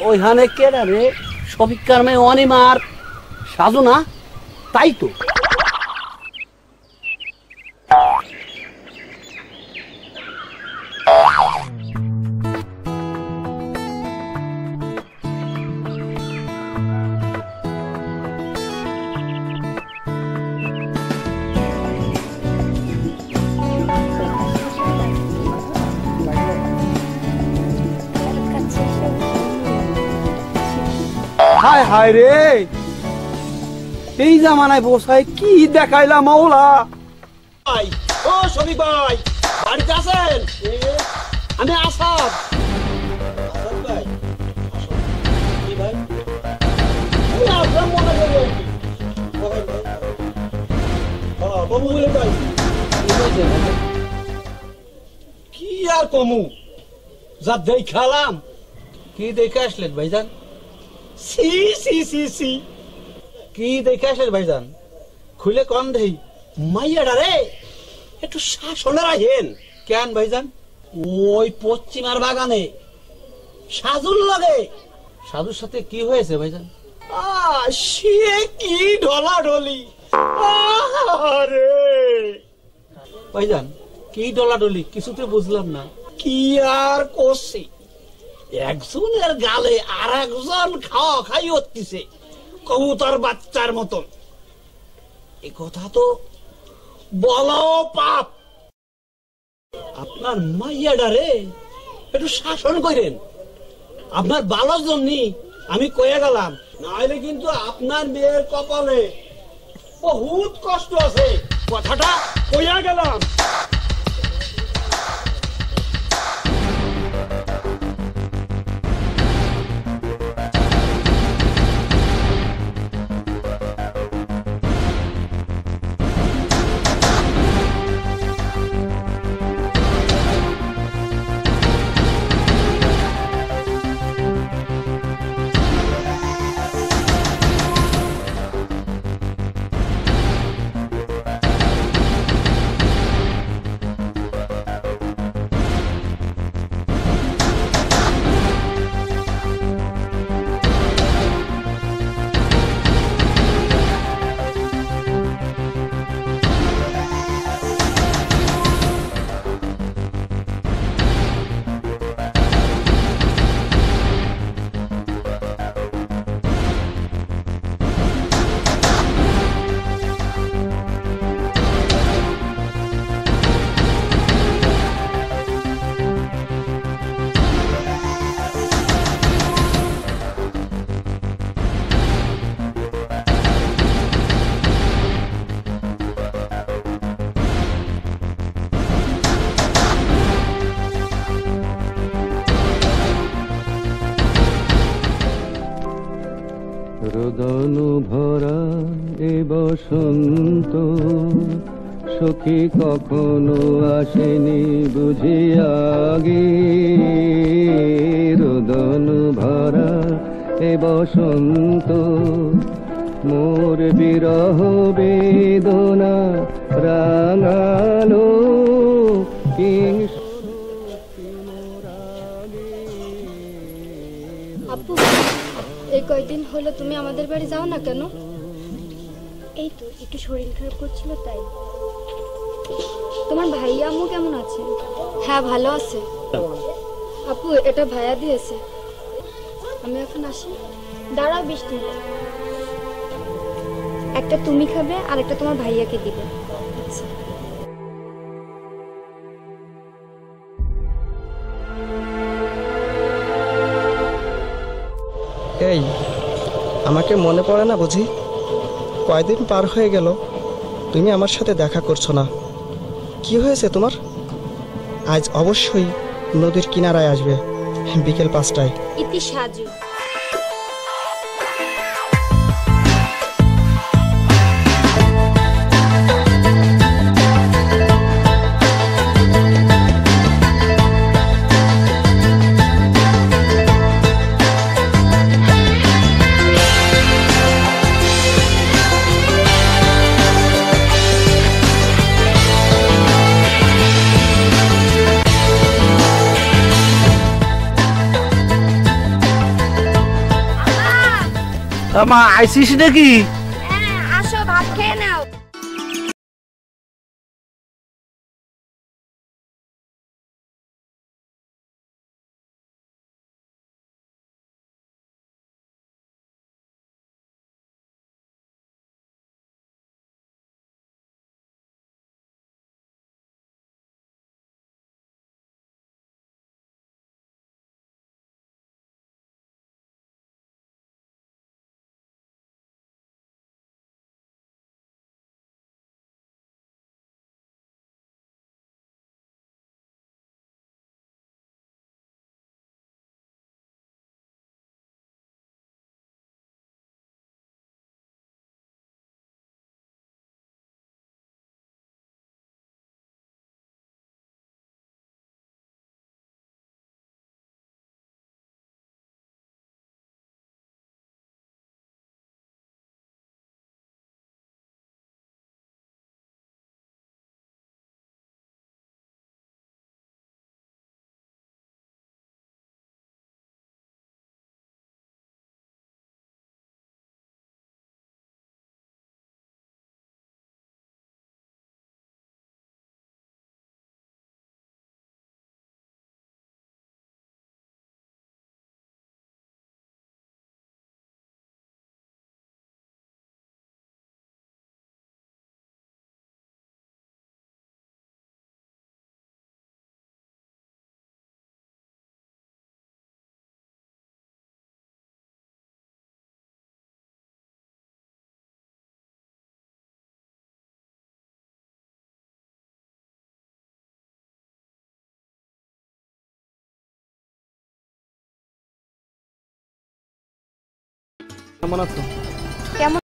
ওইখানে কেডা রে? শফিকার মেয়ে অনিমার সাজু না? তাই তো। হায় হায় রে, এই জামানায় বসায় কি দেখাইলা মাওলা। ও শফিক ভাই, বাড়িতে আছেন? আমি আসাদ। কি আর কমু, যা দেখালাম। কি দেখে আসলেন ভাইজান? সি সি সি সি, কি দেখে আসলেন ভাইজান? খুলে কন দেই। মাইয়াডা রে একটু শাসনে রাখেন। কেন ভাইজান? ওই পশ্চিমার বাগানে সাজুর লাগে। সাজুর সাথে কি হয়েছে ভাইজান? সে কি ঢলাঢলি। আরে ভাইজান, কি ঢলাঢলি কিছুতে বুঝলাম না। কি আর করছি, একজনের গালে আর একজন খাওয়া খাই হচ্ছে কবুতর বাচ্চার মতন। এ কথা তো বলো পাপ। আপনার মাইয়াডারে একটু শাসন করেন। আপনার ভালোর জন্য আমি কয়ে গেলাম, নাহলে কিন্তু আপনার মেয়ের কপালে বহুত কষ্ট আছে। কথাটা কইয়া গেলাম। রোদন ভরা এ বসন্ত সখী কখনো আসেনি বুঝি আগে। রোদন ভরা এ বসন্ত মোর বিরহ বেদনা রাঙালো। আপু, এই কয়দিন হলো তুমি আমাদের বাড়ি যাও না কেন? এই তো একটু শরীর খারাপ করছিল তাই। তোমার ভাইয়া আম্মু কেমন আছে? হ্যাঁ ভালো আছে। আপু, এটা ভাইয়া দিয়েছে। আমি এখন আসি। দাঁড়াও বৃষ্টি, একটা তুমি খাবে আর একটা তোমার ভাইয়াকে দিবে। আচ্ছা। এই, আমাকে মনে পড়ে না বুঝি? কয়দিন পার হয়ে গেল, তুমি আমার সাথে দেখা করছো না। কি হয়েছে তোমার? আজ অবশ্যই নদীর কিনারায় আসবে বিকেল 5টায়। ইতি সাজু। মা আইসিস নাকি? হ্যাঁ আসো, ভাত খেয়ে নাও। কেমন আছো? কেমন?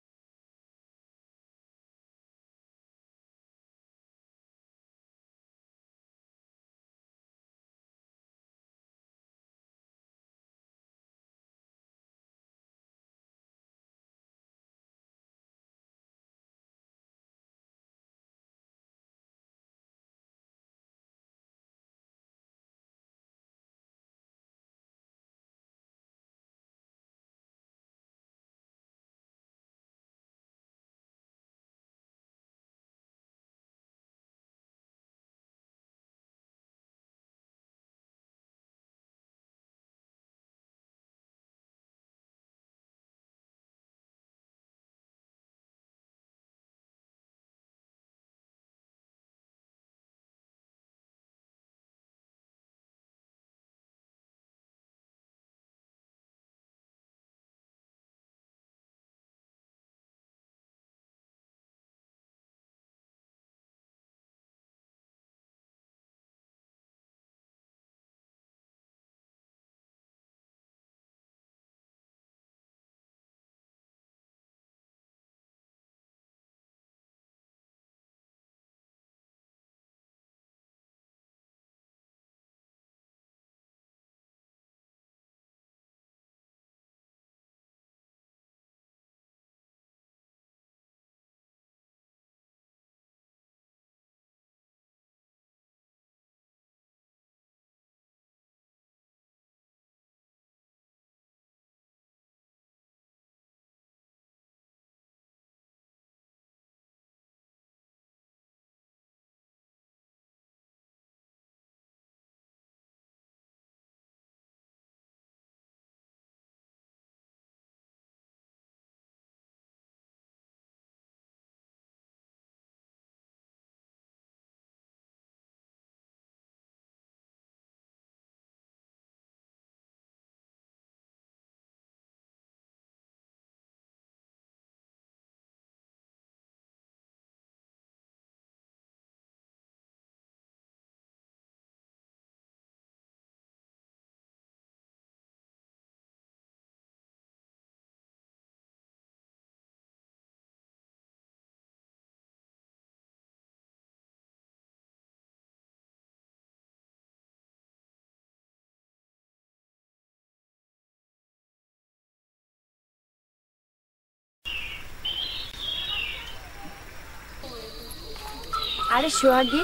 আরে সোহাগী,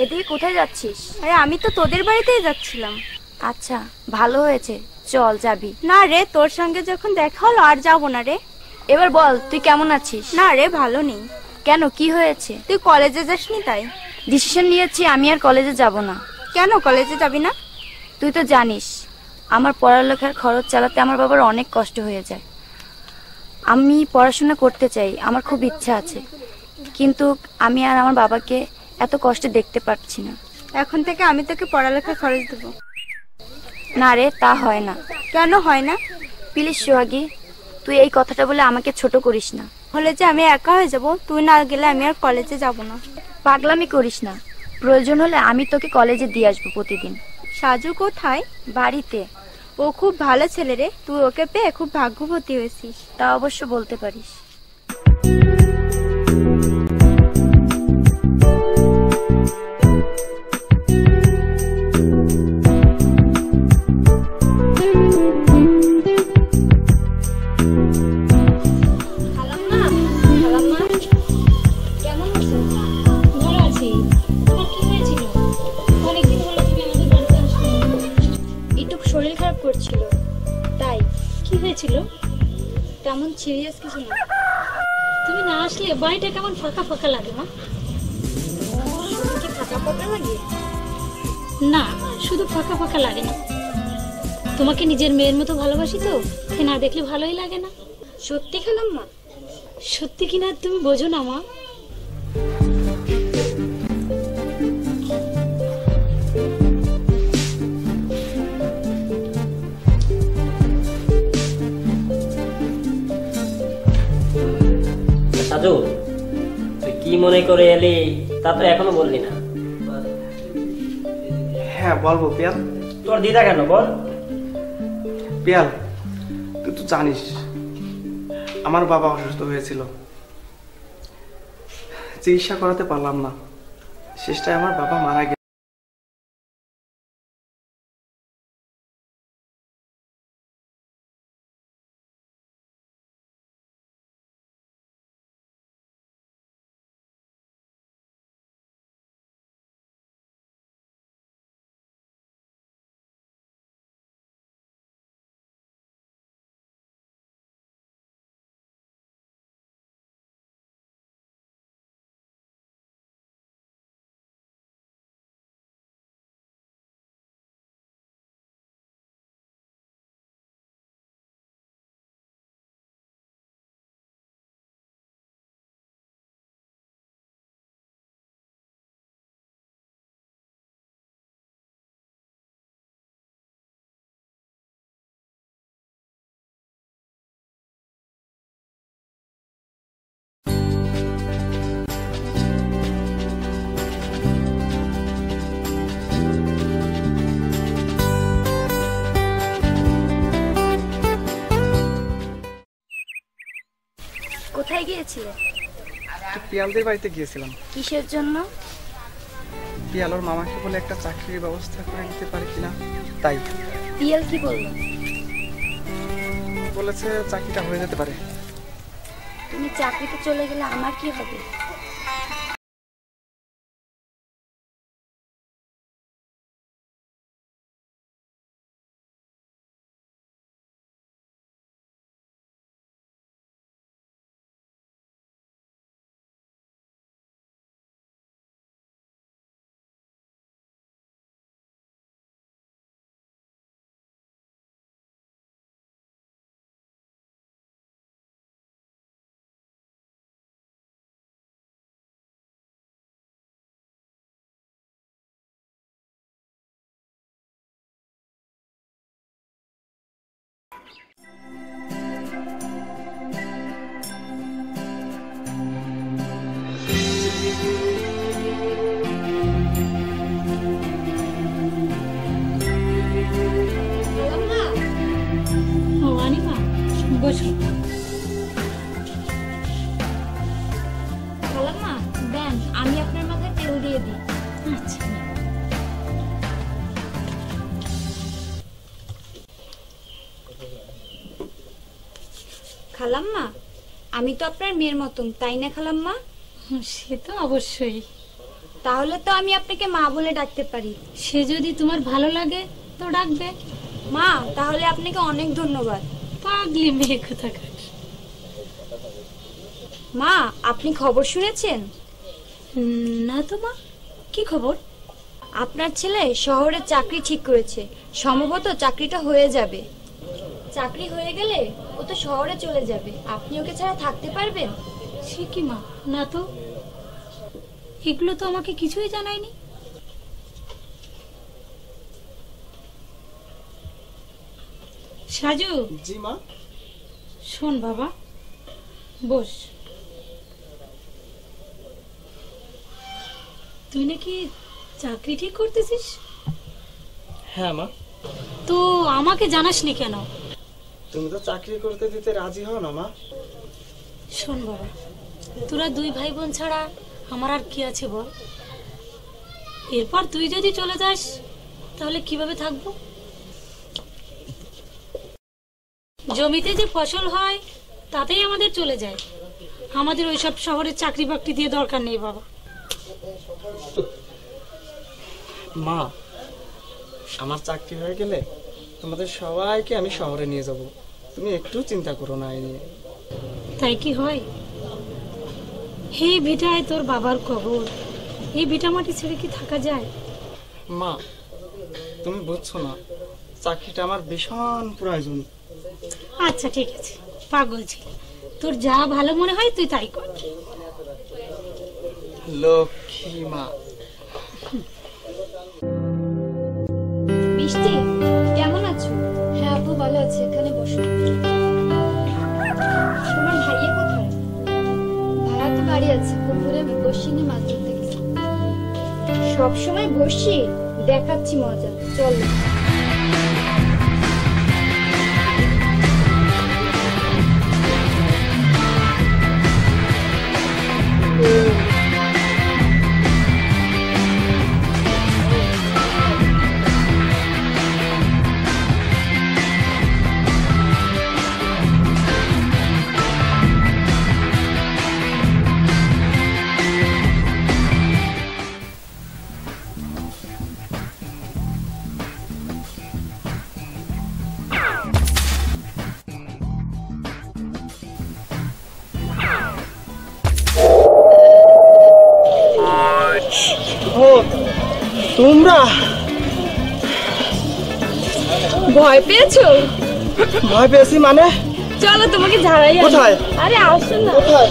এদিকে কোথায় যাচ্ছিস? আরে আমি তো তোদের বাড়িতেই যাচ্ছিলাম। আচ্ছা ভালো হয়েছে, চল যাবি। না রে, তোর সঙ্গে যখন দেখা হলো আর যাবো না রে। এবার বল তুই কেমন আছিস? না রে, ভালো নেই। কেন, কি হয়েছে? তুই কলেজে যাসনি তাই? ডিসিশন নিয়েছি আমি আর কলেজে যাব না। কেন কলেজে যাবি না? তুই তো জানিস আমার পড়ালেখার খরচ চালাতে আমার বাবার অনেক কষ্ট হয়ে যায়। আমি পড়াশোনা করতে চাই, আমার খুব ইচ্ছা আছে, কিন্তু আমি আর আমার বাবাকে এত কষ্ট দেখতে পাচ্ছি না। এখন থেকে আমি তোকে পড়ালেখার খরচ দেবো। না রে, তা হয় না। কেন হয় না? প্লিজ সোহাগী, তুই এই কথাটা বলে আমাকে ছোট করিস না। হলে যে আমি একা হয়ে যাব, তুই না গেলে আমি আর কলেজে যাব না। পাগলামি করিস না, প্রয়োজন হলে আমি তোকে কলেজে দিয়ে আসবো প্রতিদিন। সাজু কোথায়? বাড়িতে। ও খুব ভালো ছেলে রে, তুই ওকে পেয়ে খুব ভাগ্যবতী হয়েছিস। তা অবশ্য বলতে পারিস। শরীর খারাপ করছিল তাই। কি হয়েছিল? তেমন সিরিয়াস কিছু না। তুমি না আসলে বাড়িটা কেমন ফাঁকা ফাঁকা লাগে মা। কি ফাঁকা ফাঁকা লাগে? না, শুধু ফাঁকা ফাঁকা লাগে না, তোমাকে নিজের মেয়ের মতো ভালোবাসি তো, সে না দেখলে ভালোই লাগে না। সত্যি খালাম্মা? সত্যি কিনা তুমি বোঝো না মা। সাজু, তুই কি মনে করে এলি তা তো এখনো বললি না। হ্যাঁ বলবো পিয়াল। তোর দিদা কেন বল? পিয়াল, তুই তো জানিস আমার বাবা অসুস্থ হয়েছিল, চিকিৎসা করাতে পারলাম না, শেষটায় আমার বাবা মারা গেল। কোথায় গিয়েছিলে? পিয়ালদের বাড়িতে গিয়েছিলাম। কিসের জন্য? পিয়াল ওর মামাকে বলে একটা চাকরির ব্যবস্থা করে দিতে পারে কিনা তাই। পিয়াল কি বললো? বলেছে চাকরিটা হয়ে যেতে পারে। তুমি চাকরিতে চলে গেলে আমার কি হবে? বসো। খালাম্মা দেন, আমি আপনার মাথায় তেল দিয়ে দিই। আচ্ছা। খালাম্মা, আমি তো আপনার মেয়ের মতন, তাই না খালাম্মা? সে তো অবশ্যই। তাহলে তো আমি আপনাকে মা বলে ডাকতে পারি। সে যদি তোমার ভালো লাগে তো ডাকবে। মা তাহলে আপনাকে অনেক ধন্যবাদ। পাগলি মেয়ে কোথাকার। মা আপনি খবর শুনেছেন? না তো মা, কি খবর? আপনার ছেলে শহরে চাকরি ঠিক করেছে, সম্ভবত চাকরিটা হয়ে যাবে। চাকরি হয়ে গেলে ও তো শহরে চলে যাবে, আপনি ওকে ছাড়া থাকতে পারবেন? সে কি মা, না তো, এগুলো তো আমাকে কিছুই জানায়নি। সাজু, জি মা। শোন বাবা, বস। তুই নাকি চাকরি ঠিক করতেছিস? হ্যাঁ মা। তো আমাকে জানাসনি কেন? তুমি তো চাকরি করতে দিতে রাজি হও না মা। শোন বাবা, তোরা দুই ভাই বোন ছাড়া আমার আর কি আছে বল? এরপর তুই যদি চলে যাস তাহলে কিভাবে থাকবো? জমিতে যে ফসল হয় তাতেই আমাদের চলে যায়, আমাদের ওইসব শহরের চাকরি বাকরি দিয়ে দরকার নেই বাবা। মা, আমার চাকরি হয়ে গেলে তোমাদের সবাইকে আমি শহরে নিয়ে যাব, তুমি একটু চিন্তা করো না এই নিয়ে। তাই কি হয়? এই ভিটায় তোর বাবার কবর, এই ভিটা মাটি ছেড়ে কি থাকা যায়? মা, তুমি বুঝছো না, চাকরিটা আমার ভীষণ প্রয়োজন। আচ্ছা ঠিক আছে, পাগল ছেলে, তোর যা ভালো মনে হয় তুই তাই কর। লক্ষ্মী মা। বৃষ্টি কেমন আছো? হ্যাঁ আপু ভালো আছে, এখানে বসো। তোমার ভাইয়া কোথায়? ভাড়া তো বাড়ি আছে, পুকুরে বসি নিয়ে মাছ ধরতে গেছে। সবসময় বসি, দেখাচ্ছি মজা, চলো। ও তোমরা ভয় পেয়েছো? ভয় পেয়েছি মানে? চলো তোমাকে ঝাড়াই। কোথায়? আরে আসো না। কোথায়?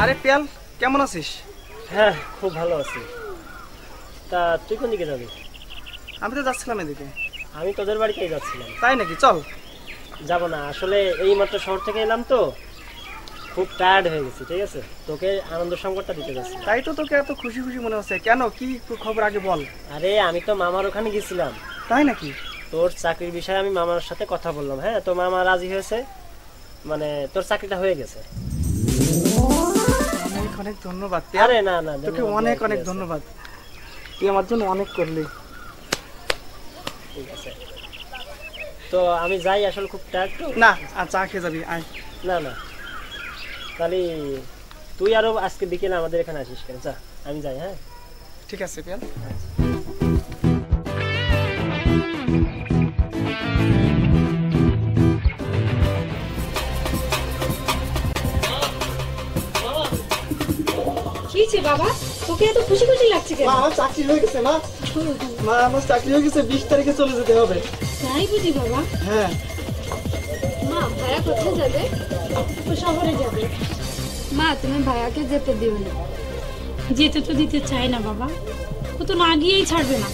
আরে পিয়াল, কেমন আছিস? হ্যাঁ খুব ভালো আছি। তা তুই কোন দিকে যাবি? আমি তো যাচ্ছিলাম এদিকে। আমি তোদের বাড়িতেই যাচ্ছিলাম। তাই নাকি? চল। যাব না, আসলে এই মাত্র শহর থেকে এলাম তো, খুব টায়ার্ড হয়ে গেছি। ঠিক আছে, তোকে আনন্দ সংবাদটা দিতে যাচ্ছি। তাই তো, তোকে এত খুশি খুশি মনে হচ্ছে কেন? কি খবর আগে বল। আরে আমি তো মামার ওখানে গেছিলাম। তাই নাকি? তোর চাকরির বিষয়ে আমি মামার সাথে কথা বললাম। হ্যাঁ, তো মামা রাজি হয়েছে, মানে তোর চাকরিটা হয়ে গেছে। অনেক অনেক ধন্যবাদ। আরে না না, তোকে অনেক অনেক ধন্যবাদ, তুই আমার জন্য অনেক করলি। ঠিক আছে, তো আমি যাই, আসলে খুব টায়ার্ড তো। না, আর চা খেয়ে যাবি, আয়। না না, তাহলে তুই আরো আজকে বিকেলে আমাদের এখানে আসিস কেন? যা, আমি যাই। হ্যাঁ ঠিক আছে পিয়াল। কি বাবা, তোকে এত খুশি খুশি লাগছে কেন? মা, আমার চাকরি হয়ে গেছে। মা, আমার চাকরি হয়ে গেছে, 20 তারিখে চলে যেতে হবে। তাই বুঝি বাবা? হ্যাঁ। মা ভাইয়া কোথায় যাবে? ও শহরে যাবে। মা তুমি ভাইয়াকে যেতে দিও না। যেতে তো দিতে চাই না বাবা, ও তো না গিয়েই ছাড়বে না।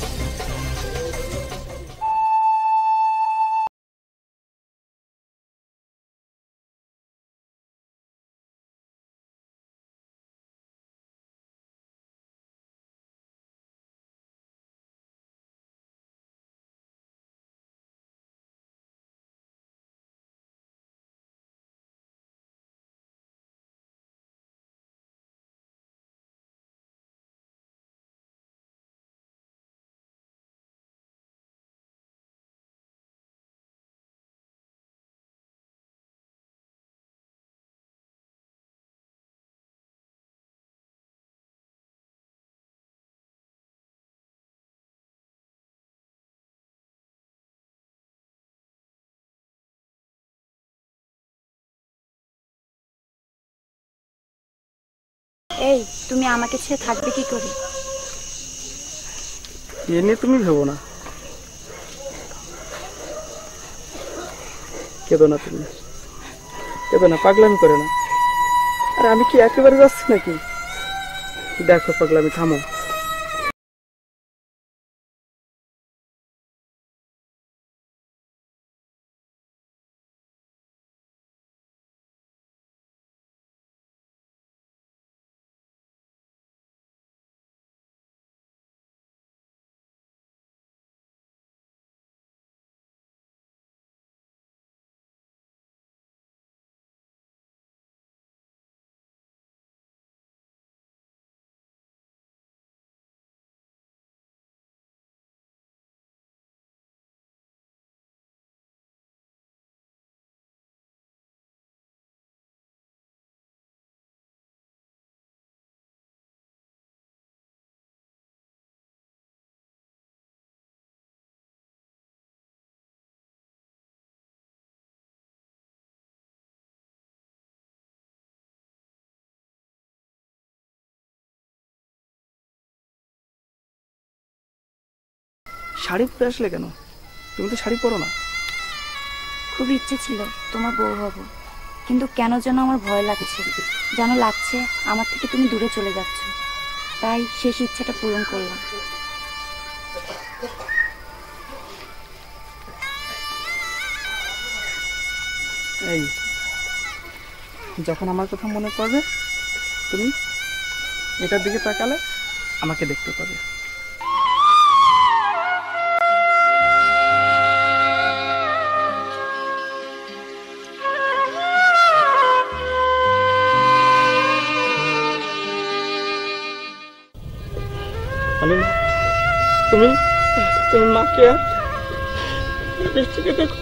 এই তুমি আমাকে ছেড়ে থাকবে কি করে? এ নিয়ে তুমি ভেবো না, কেঁদো না তুমি, কেঁদো না, পাগলামি করে না। আর আমি কি একেবারে যাচ্ছি নাকি? দেখো পাগলামি থামো। শাড়ি পরে আসলে কেন? তুমি তো শাড়ি পরো না। খুব ইচ্ছে ছিল তোমার বউ হব, কিন্তু কেন যেন আমার ভয় লাগছে। যেন লাগছে আমার থেকে তুমি দূরে চলে যাচ্ছ, তাই শেষ ইচ্ছাটা পূরণ করলাম। এই যখন আমার কথা মনে পড়বে তুমি এটার দিকে তাকালে আমাকে দেখতে পাবে। তুমি তুমি মাকে আর দৃষ্টিকে দেখো।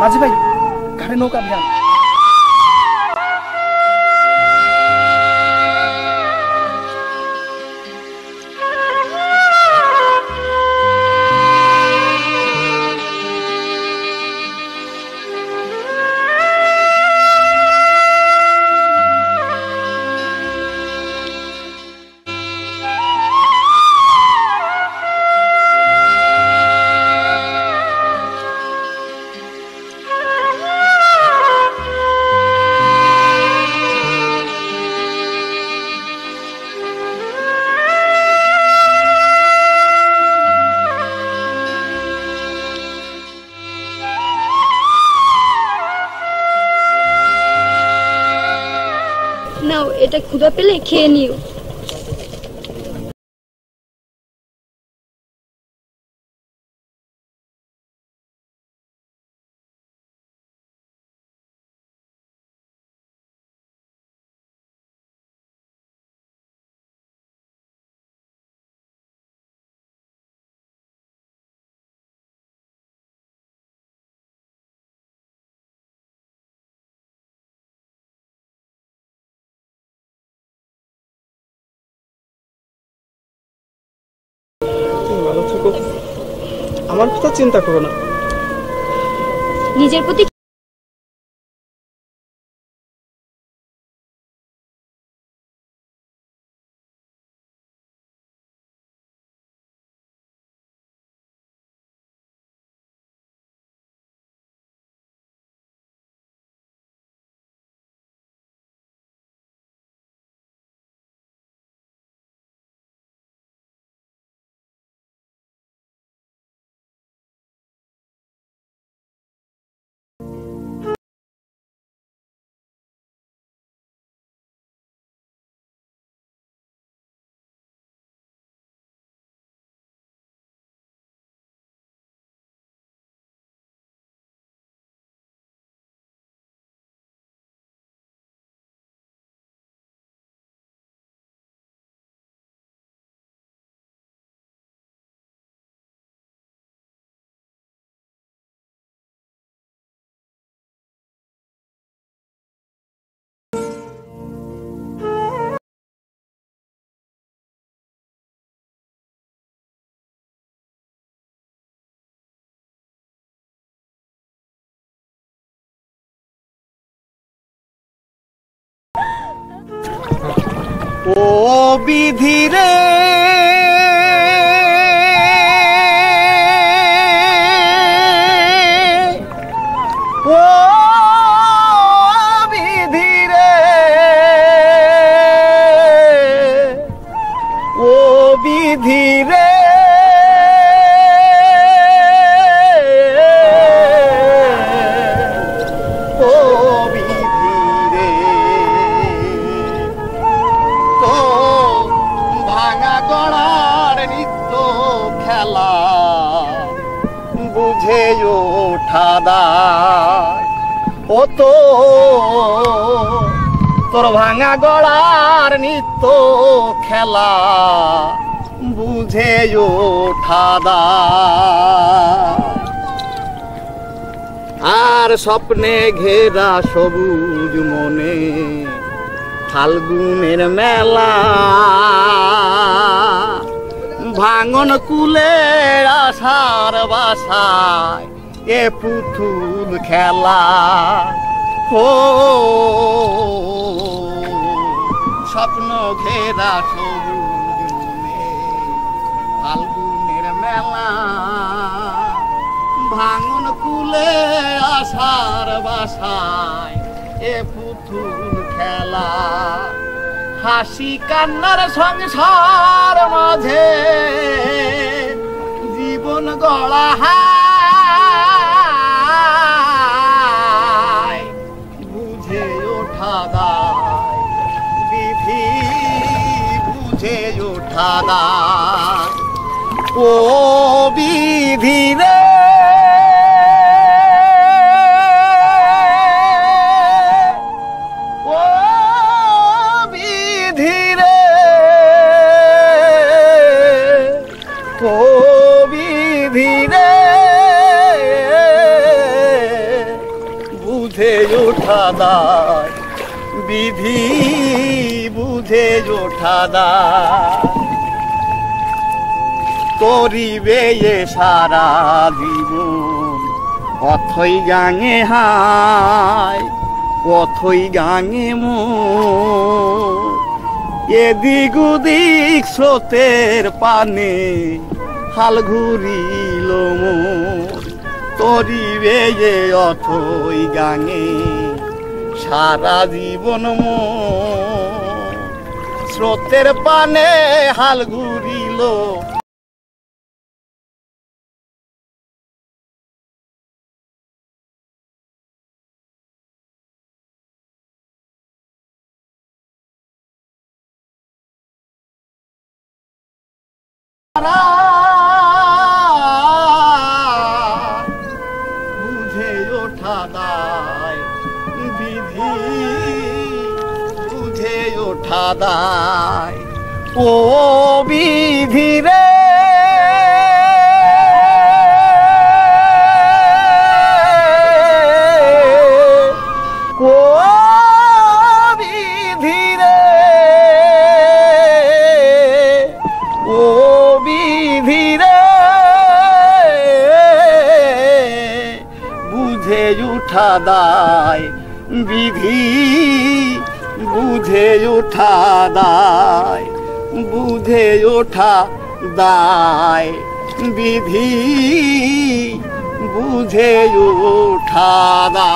মাঝি ভাই, ঘাড়ে নৌকা ভিড়ান। নাও, এটা ক্ষুধা পেলে খেয়ে নিও। আমার কথা চিন্তা করো না। নিজের প্রতি ও বিধি রে ও বিধি রে ও বিধি রে ও বিধি রে তো ভাঙা গড়ার নিত্য খেলা বুঝে ওঠা দায় ও তো তোর ভাঙা গড়ার নিত্য খেলা বুঝে ওঠা দায় আর স্বপ্নে ঘেরা সবুজ মনে ফাল্গুনের মেলা ভাঙন কুলে আশার বাসায় এ পুতুল খেলা ও স্বপ্ন ঘেরা সবুজ মনে ফাল্গুনের মেলা ভাঙন কুলে আশার বাসায় এ পুতুল খেলা হাসি কান্নার সংসার মাঝে জীবন গড়া হায় বুঝে ওঠা দায় বিধি বুঝে ওঠা দায় ও বিধি রে বুঝে ওঠা দায় বিধি বুঝে ওঠা দায় করিবে এ সারা জীবন অথই গাঙে হায় অথই গাঙে মোর এদিক ওদিক স্রোতের পানে হাল ঘুরিল মোর তরিবে এ অথই গাঙে সারা জীবন মোর স্রোতের পানে হাল ঘুরিল বুঝে ওঠা দায় বিধি বুঝে ওঠা দায় ও বিধি রে ও বিধি রে ও বিধি রে উঠা দায় বিধি বুঝে ওঠা দায় বুঝে ওঠা দায় বিধি বুঝে ওঠা দায়।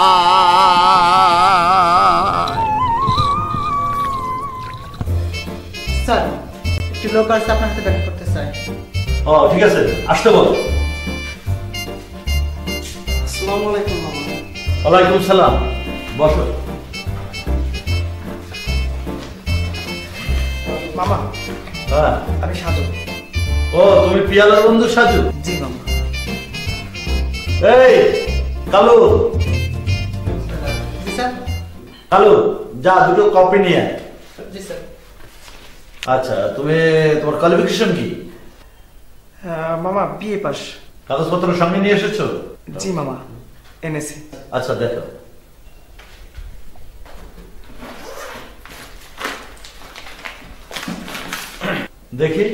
স্যার একটি লোক আসছে আপনার সাথে দেখা করতে চাই। ও ঠিক আছে, আসতে বল। আসসালামু আলাইকুম মামা। ওয়ালাইকুম সালাম, বসো। মামা হ্যাঁ, আমি সাজু। ও তুমি পিয়ালার বন্ধু সাজু? জি মামা। এই কালু, জি স্যার। কালু যা দুটো কপি নিয়ে আয়। জি স্যার। আচ্ছা, তুমি তোমার কোয়ালিফিকেশন কি? মামা বিএ পাস। কাগজপত্র সঙ্গে নিয়ে এসেছো? জি মামা এনেছি। আচ্ছা দেখো। দেখি।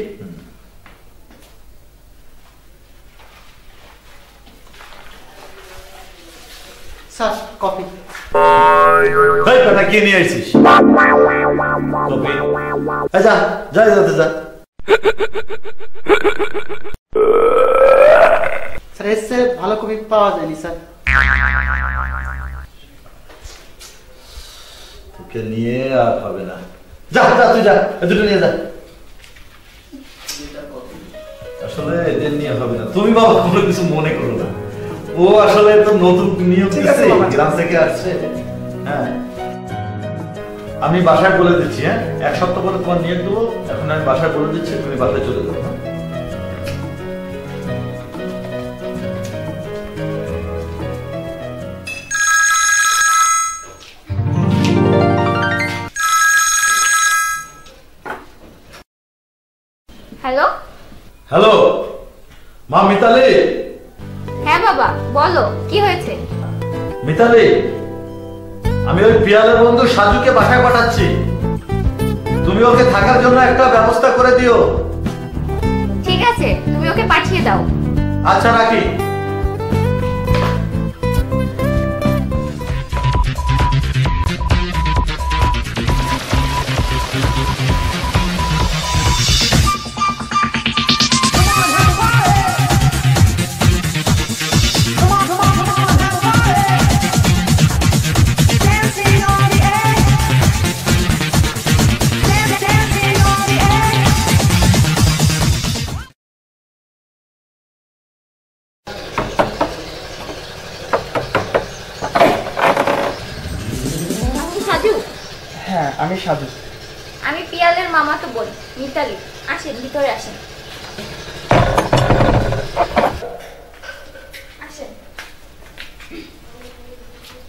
Sir copy. এই বেটা কি নিয়ে আসছিস? কপি। আচ্ছা যা যা যা। স্যার এর চেয়ে ভালো কপি পাওয়া যায়নি স্যার। তোকে নিয়ে আর হবে না। যা যা তুই যা, দুটো নিয়ে যা। আসলে এদের নিয়ে হবে না। তুমি বাবা কোনো কিছু মনে করো না। ও আসলে তো নতুন নিয়োগ দিচ্ছে, গ্রাম থেকে আসছে। হ্যাঁ, আমি বাসায় বলে দিচ্ছি। হ্যাঁ, এক সপ্তাহ পরে তোমার নিয়োগ দেবো। এখন আমি বাসায় বলে দিচ্ছি, তুমি বাসায় চলে যাবো। হ্যালো। হ্যালো মা মিতালি। হ্যাঁ বাবা বলো, কি হয়েছে? মিতালি, আমি ওই পিয়ালের বন্ধু সাজুকে বাসায় পাঠাচ্ছি। তুমি ওকে থাকার জন্য একটা ব্যবস্থা করে দিও। ঠিক আছে, তুমি ওকে পাঠিয়ে দাও। আচ্ছা রাখি। সাজু? হ্যাঁ আমি সাজু। আমি পিয়ালের মামাতো বোন মিতালি। আসেন, ভিতরে আসেন। আসেন,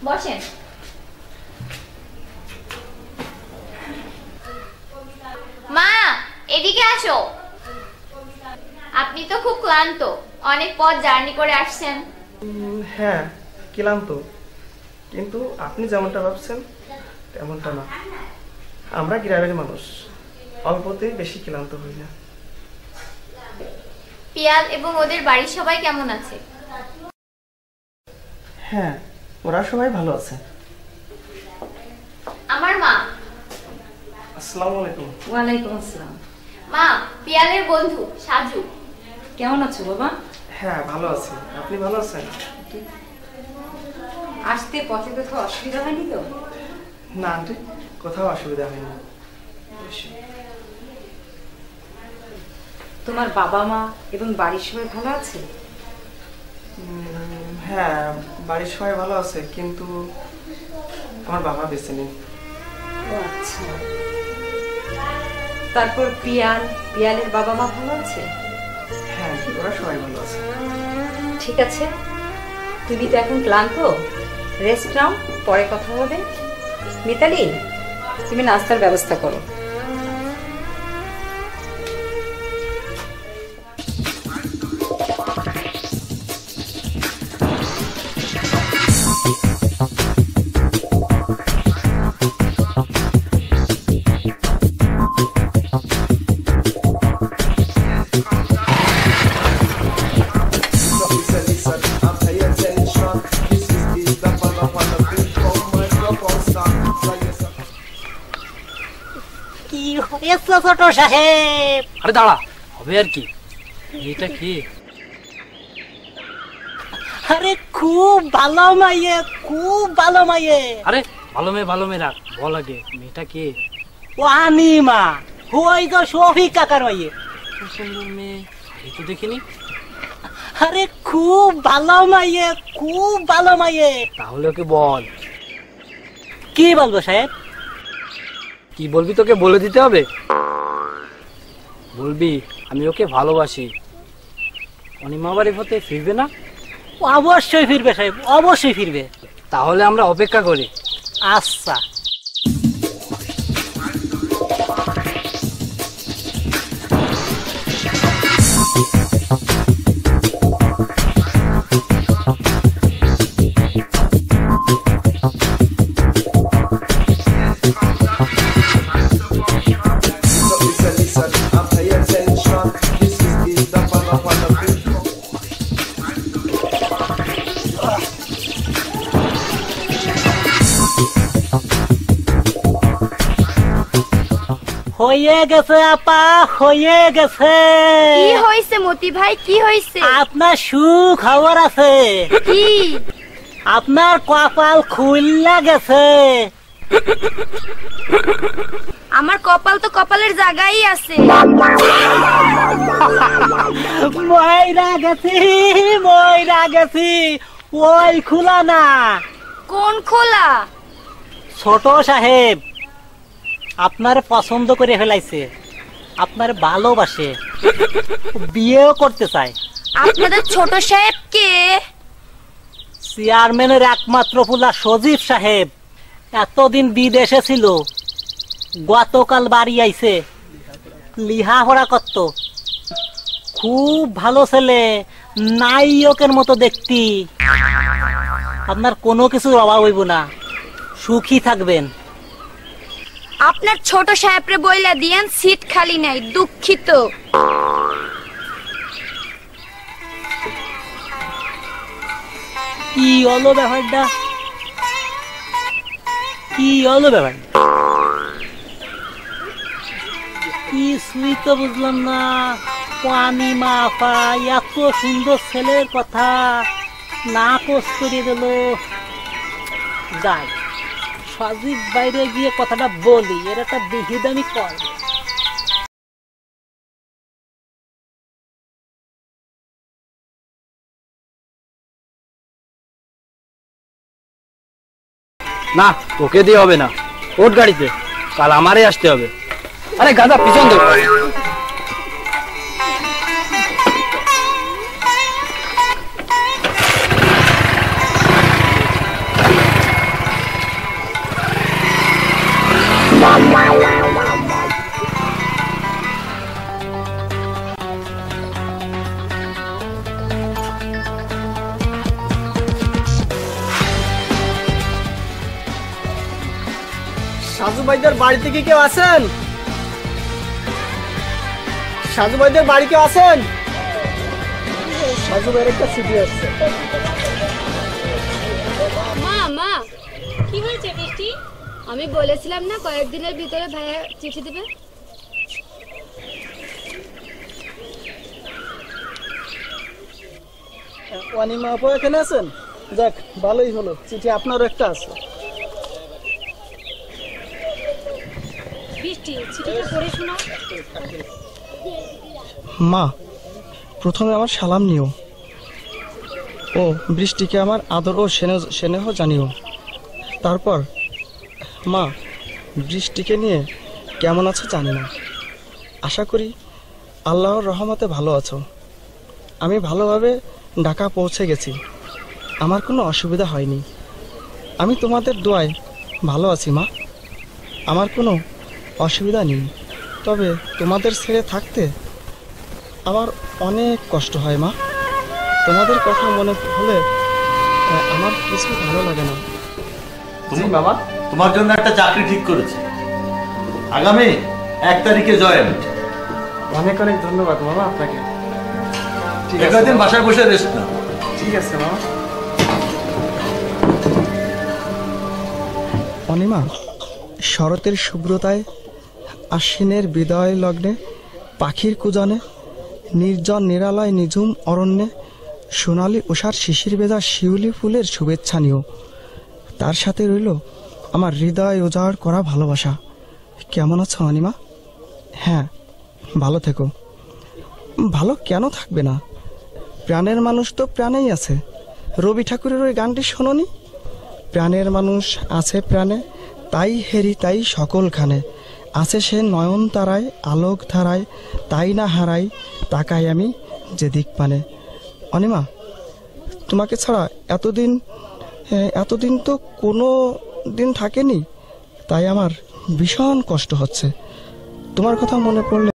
বসেন। মা এদিকে আসো। আপনি তো খুব ক্লান্ত, অনেক পথ জার্নি করে আসছেন। হ্যাঁ ক্লান্ত, কিন্তু আপনি যেমনটা ভাবছেন তেমনটা না। আমরা গ্রামের মানুষ, অল্পতেই বেশি ক্লান্ত হই না। পিয়াল এবং ওদের বাড়ির সবাই কেমন আছে? হ্যাঁ ওরা সবাই ভালো আছে। আমার মা। আসসালামু আলাইকুম। ওয়ালাইকুম আসসালাম। মা পিয়ালের বন্ধু সাজু। কেমন আছো বাবা? হ্যাঁ ভালো আছি, আপনি ভালো আছেন? আসতে পথে কোথাও অসুবিধা হয়নি তো? না আন্টি, কোথাও অসুবিধা হয়নি। তোমার বাবা মা এবং বাড়ির সবাই ভালো আছে? হ্যাঁ বাড়ির সবাই ভালো আছে, কিন্তু আমার বাবা বেঁচে নেই। ও আচ্ছা। তারপর পিয়ালের বাবা মা ভালো আছে? হ্যাঁ ওরা সবাই ভালো আছে। ঠিক আছে, তুমি তো এখন ক্লান্ত, রেস্ট নাও, পরে কথা হবে। মিতালি, তুমি নাস্তার ব্যবস্থা করো। Pay attention, this is the এসো ছোট সাহেব। আরে দাঁড়া, হবে আর কি, এটা কি? আরে খুব ভালো মাইয়ে, খুব ভালো মাইয়ে। আরে ভালো মেয়ে রাখ, বল আগে মেয়েটা কে? ও আনিমা, ওই তো শফিক কাকার মাইয়ে। সুন্দর মেয়ে, এই তো দেখিনি। আরে খুব ভালো মাইয়ে, খুব ভালো মাইয়ে। তাহলে ওকে বল। কি বলবো সাহেব? কি বলবি তোকে বলে দিতে হবে? বলবি আমি ওকে ভালোবাসি। অনিমা বাড়ি হতে ফিরবে না? অবশ্যই ফিরবে সাহেব, অবশ্যই ফিরবে। তাহলে আমরা অপেক্ষা করি। আচ্ছা। হয়ে গেছে আপা, হয়ে গেছে। কি হইছে মতি ভাই, কি হইছে? আপনার সুখবর আছে। কি? আপনার কপাল খুললা গেছে। আমার কপাল তো কপালের জায়গায় আছে। ময়রা গেছি, ময়রা গেছি। ওই খোলা না। কোন খোলা? ছোট সাহেব আপনার পছন্দ করে ফেলাইছে, আপনার ভালোবাসে, বিয়েও করতে চায়। আপনাদের ছোট সাহেব কে? চেয়ারম্যানের একমাত্র পুলা সজীব সাহেব। এতদিন বিদেশে ছিল, গতকাল বাড়ি আইছে, লিহা হড়া করত। খুব ভালো ছেলে, নায়কের মতো দেখতি। আপনার কোনো কিছুর অভাব হইব না, সুখী থাকবেন। আপনার ছোট সাহেবরে বইলা দিয়েন সিট খালি নাই, দুঃখিত। কি হলো ব্যাপারটা, কি হলো ব্যাপার? কিছুই তো বুঝলাম না। পানি মাফা এত সুন্দর ছেলের কথা না কোষ করিয়ে দিল। যাই সজীব বাইরে গিয়ে কথাটা বলি, এর একটা বিহিত আমি কর। না, তোকে দিয়ে হবে না, ওর গাড়িতে, কাল আমারই আসতে হবে। আরে গাদা পিছন দে। সাজু ভাইদের বাড়িতে কি কেউ আছেন? সাজু ভাইদের বাড়ি কেউ আছেন? সাজু ভাইয়ের একটা চিঠি আসছে। মা মা, কি হয়েছে বৃষ্টি? আমি বলেছিলাম না কয়েকদিনের ভিতরে ভাইয়া চিঠি দেবে। অনিমা আপু এখানে আছেন? যাক ভালোই হলো, চিঠি আপনারও একটা আছে। বৃষ্টি, চিঠিটা পড়ে শোনাও। মা, প্রথমে আমার সালাম নিও ও বৃষ্টিকে আমার আদর ও স্নেহ জানিও। তারপর মা, বৃষ্টিকে নিয়ে কেমন আছো জানি না, আশা করি আল্লাহর রহমতে ভালো আছো। আমি ভালোভাবে ঢাকা পৌঁছে গেছি, আমার কোনো অসুবিধা হয়নি। আমি তোমাদের দোয়ায় ভালো আছি মা, আমার কোনো অসুবিধা নেই। তবে তোমাদের ছেড়ে থাকতে আমার অনেক কষ্ট হয় মা। তোমাদের কথা মনে হলে আমার কিছু ভালো লাগে না। তুমি বাবা, তোমার জন্য একটা চাকরি ঠিক করেছি, আগামী 1 তারিখে জয়েন্ট। অনেক অনেক ধন্যবাদ বাবা আপনাকে। ঠিক আছে, একদিন বাসায় বসে রেস্ট নাও। ঠিক আছে বাবা। অনিমা, শরতের শুভ্রতায় আশ্বিনের বিদায় লগ্নে, পাখির কুজনে, নির্জন নিরালয় নিঝুম অরণ্যে সোনালি উষার শিশির ভেজা শিউলি ফুলের শুভেচ্ছা নিও। তার সাথে রইল আমার হৃদয় উজাড় করা ভালোবাসা। কেমন আছো অনিমা? হ্যাঁ, ভালো থেকো। ভালো কেন থাকবে না? প্রাণের মানুষ তো প্রাণেই আছে। রবি ঠাকুরের ওই গানটি শোনোনি? প্রাণের মানুষ আছে প্রাণে, তাই হেরি তাই সকলখানে, আছে সে নয়ন তারায় আলোক ধারায়, তাই না হারাই তাকাই আমি যেদিক পানে। অনিমা, তোমাকে ছাড়া এতদিন তো কোনো দিন থাকেনি, তাই আমার ভীষণ কষ্ট হচ্ছে। তোমার কথা মনে পড়লে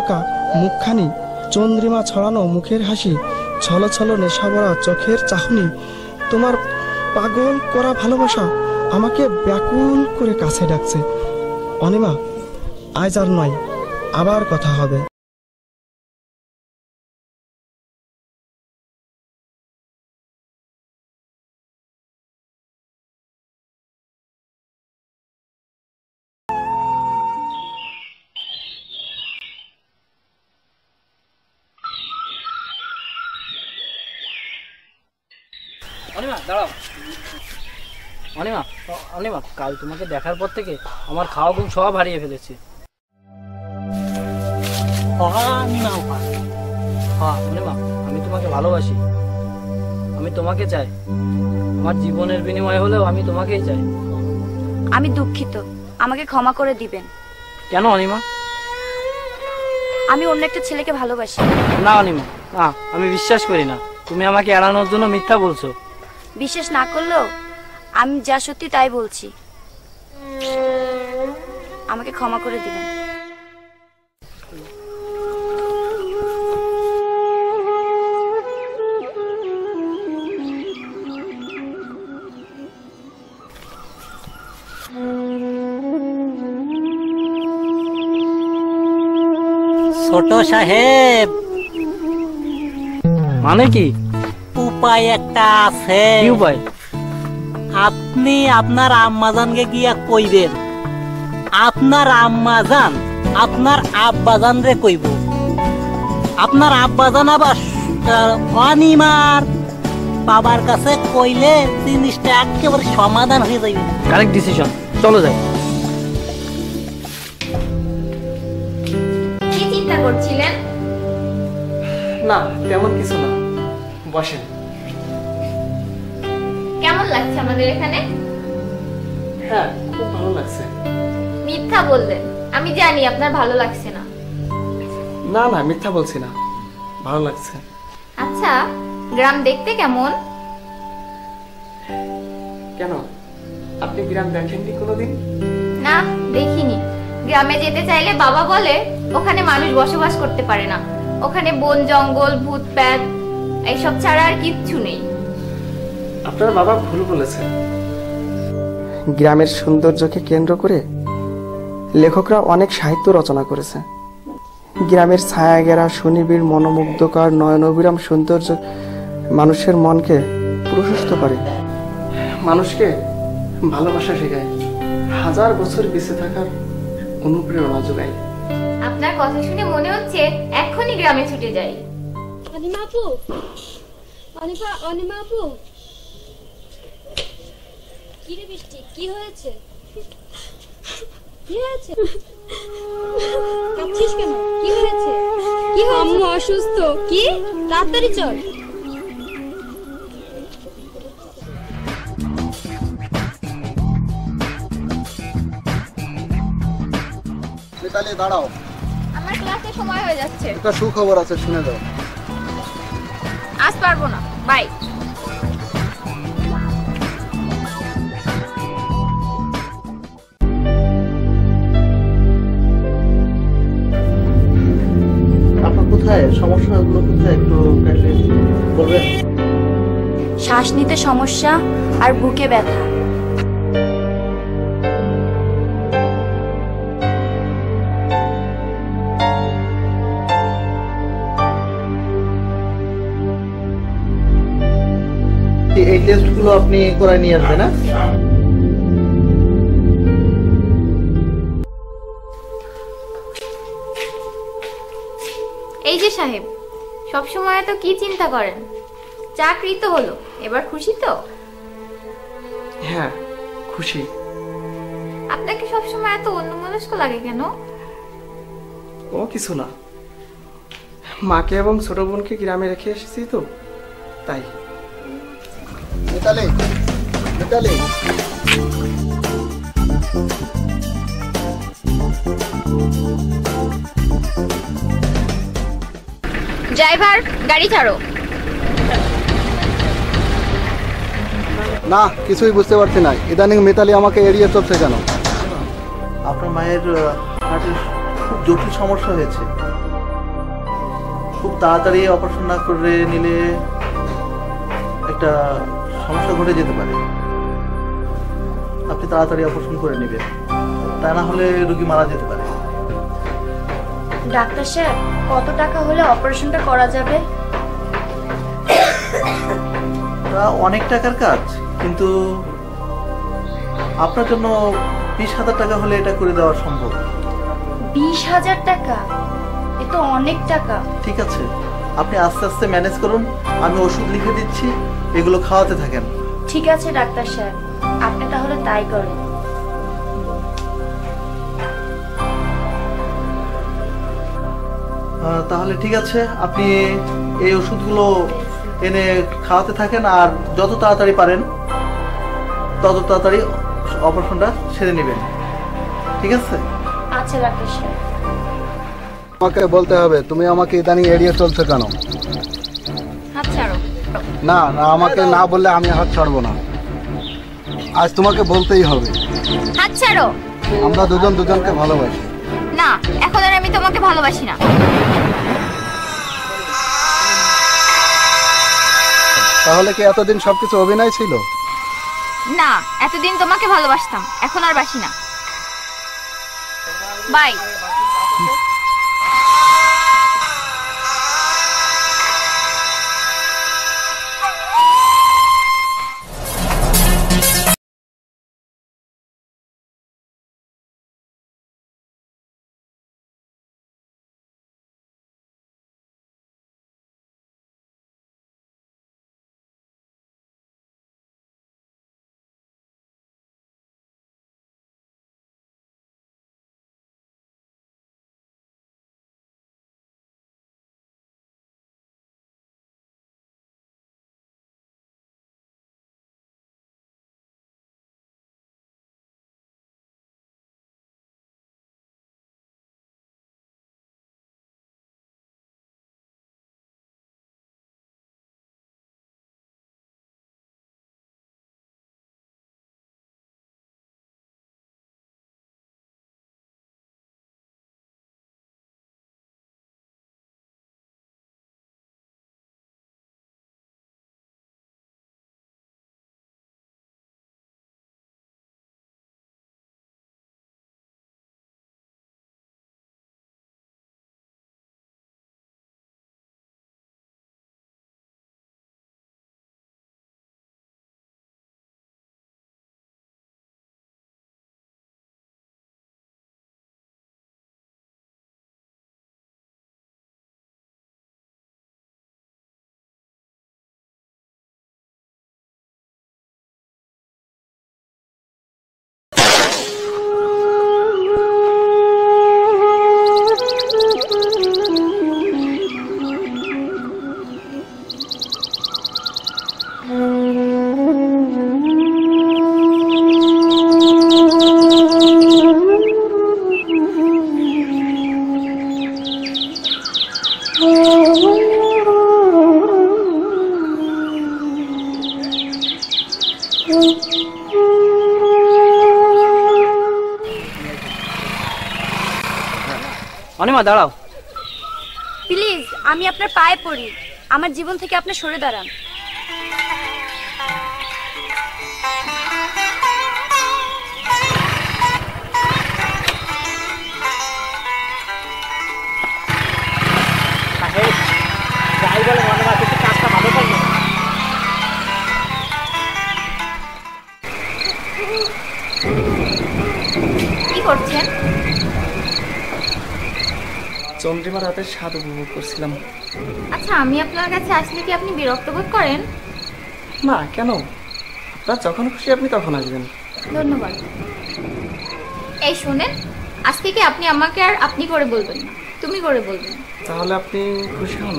আঁকা মুখখানি, চন্দ্রিমা ছড়ানো মুখের হাসি, ছলো ছলো নেশা ভরা চোখের চাহনি, তোমার পাগল করা ভালোবাসা আমাকে ব্যাকুল করে কাছে ডাকছে। অনিমা, আজ আর নয়, আবার কথা হবে। অনিমা দাঁড়াও। অনিমা, অনিমা, কাল তোমাকে দেখার পর থেকে আমার খাওয়া ঘুম সব হারিয়ে ফেলেছি। অনিমা, আমি তোমাকে ভালোবাসি, আমি তোমাকে চাই। আমার জীবনের বিনিময়ে হলেও আমি তোমাকেই চাই। আমি দুঃখিত, আমাকে ক্ষমা করে দিবেন। কেন অনিমা? আমি অন্য একটা ছেলেকে ভালোবাসি। না অনিমা, না, আমি বিশ্বাস করি না। তুমি আমাকে এড়ানোর জন্য মিথ্যা বলছো। বিশ্বাস না করলেও আমি যা সত্যি তাই বলছি। আমাকে ক্ষমা করে দিবেন। ছোট সাহেব, মানে কি? উপায় একটা আছে। কি উপায়? আপনি আপনার আম্মাজানকে গিয়া কইবেন, আপনার আম্মাজান আপনার আব্বাজান রে কইব। আপনার আব্বাজান আবার অনিমার বাবার কাছে কইলে জিনিসটা একেবারে সমাধান হয়ে যাবে। কারেক্ট ডিসিশন, চলো যাই। কি চিন্তা করছিলেন? না, তেমন কিছু না, বসেন। কেমন লাগছে আমাদের এখানে? হ্যাঁ, খুব ভালো লাগছে। মিথ্যা বললেন, আমি জানি আপনার ভালো লাগছে না। না না, মিথ্যা বলছি না, ভালো লাগছে। আচ্ছা, গ্রাম দেখতে কেমন? কেন, আপনি গ্রাম দেখেননি কোনোদিন? না, দেখিনি। গ্রামে যেতে চাইলে বাবা বলে ওখানে মানুষ বসবাস করতে পারে না, ওখানে বন জঙ্গল ভূত প্রেত এইসব ছাড়া আর কিচ্ছু নেই। আপনার বাবা ভুল বলেছেন। গ্রামের সৌন্দর্যকে কেন্দ্র করে লেখকরা অনেক সাহিত্য রচনা করেছে। গ্রামের ছায়া ঘেরা সুনিবিড় মনোমুগ্ধকর নয়নবিরাম সৌন্দর্য মানুষের মনকে প্রশস্ত করে, মানুষকে ভালোবাসা শেখায়, হাজার বছর বেঁচে থাকার অনুপ্রেরণা যোগায়। আপনার কথা শুনে মনে হচ্ছে এক্ষুনি গ্রামে ছুটে যাই। অনিমা আপু, অনিমা আপু, কি রে বৃষ্টি, কি হয়েছে? কি হয়েছে? কাঁদছিস কেন? কি হয়েছে? কি হয়েছে? আম্মু অসুস্থ। কি? তাড়াতাড়ি চল। মিতালি দাঁড়াও, আমার ক্লাসে সময় হয়ে যাচ্ছে। একটা সুখবর আছে, শুনে দাও। আজ পারবো না, বাই। আপনার কোথায় সমস্যাগুলো, কোথায় একটু বলবেন? শ্বাস নিতে সমস্যা আর বুকে ব্যথা। এই টেস্টগুলো আপনি করায় নিয়ে আসবেন। না এই যে সাহেব, সব সময় তো কি চিন্তা করেন? চাকরি তো হলো, এবার খুশি তো? হ্যাঁ খুশি। আপনাকে সব সময় এত অন্যমনস্ক লাগে কেন? ও কিছু না, মাকে এবং ছোট বোনকে গ্রামে রেখে এসেছি তো তাই। মিতালি, মিতালি, ড্রাইভার, গাড়ি ছাড়ো। না কিছুই বুঝতে পারছি না, ইদানিং মিতালি আমাকে এড়িয়ে চলছে কেন? আপনার মায়ের হার্টের খুব জটিল সমস্যা হয়েছে, খুব তাড়াতাড়ি অপারেশন না করে নিলে একটা সমস্যা ঘটে যেতে পারে। আপনি তাড়াতাড়ি অপারেশন করে নেবেন, তা না হলে রোগী মারা যেতে পারে। ডাক্তার সাহেব, কত টাকা হলে অপারেশনটা করা যাবে? তা অনেক টাকার কাজ, কিন্তু আপনার জন্য 20,000 টাকা হলে এটা করে দেওয়া সম্ভব। 20,000 টাকা? এ তো অনেক টাকা। ঠিক আছে, আপনি আস্তে আস্তে ম্যানেজ করুন, আমি ওষুধ লিখে দিচ্ছি, এগুলো খাওয়াতে থাকেন। ঠিক আছে ডাক্তার সাহেব, আপনি তাহলে তাই করেন। তাহলে ঠিক আছে, আপনি এই ওষুধগুলো এনে খাওয়াতে থাকেন, আর যত তাড়াতাড়ি পারেন তত তাড়াতাড়ি অপারেশনটা সেরে নেবেন। ঠিক আছে? আচ্ছা ডাক্তার সাহেব। আমাকে বলতে হবে, তুমি আমাকে ইদানিং এড়িয়ে চলছো কেন? হাত ছাড়ো। না না, আমাকে না বললে আমি হাত ছাড়বো না, আজ তোমাকে বলতেই হবে। হাত ছাড়ো। আমরা দুজন দুজনকে ভালোবাসি। না, এখন আর আমি তোমাকে ভালোবাসি না। তাহলে কি এতদিন সবকিছু অভিনয় ছিল? না, এতদিন তোমাকে ভালোবাসতাম, এখন আর বাসি না। বাই। অনিমা দাঁড়াও প্লিজ, আমি আপনার পায়ে পড়ি, আমার জীবন থেকে আপনি সরে দাঁড়ান। যাই বলে মনে হয় কাজটা ভালো করবে। চন্দ্রিমা রাতের স্বাদ উপভোগ করছিলাম। আচ্ছা, আমি আপনার কাছে আসলে কি আপনি বিরক্ত বোধ করেন? না, কেন? আপনার যখন খুশি আপনি তখন আসবেন। ধন্যবাদ। এই শুনেন, আজ থেকে আপনি আমাকে আর আপনি করে বলবেন না, তুমি করে বলবেন। তাহলে আপনি খুশি হন?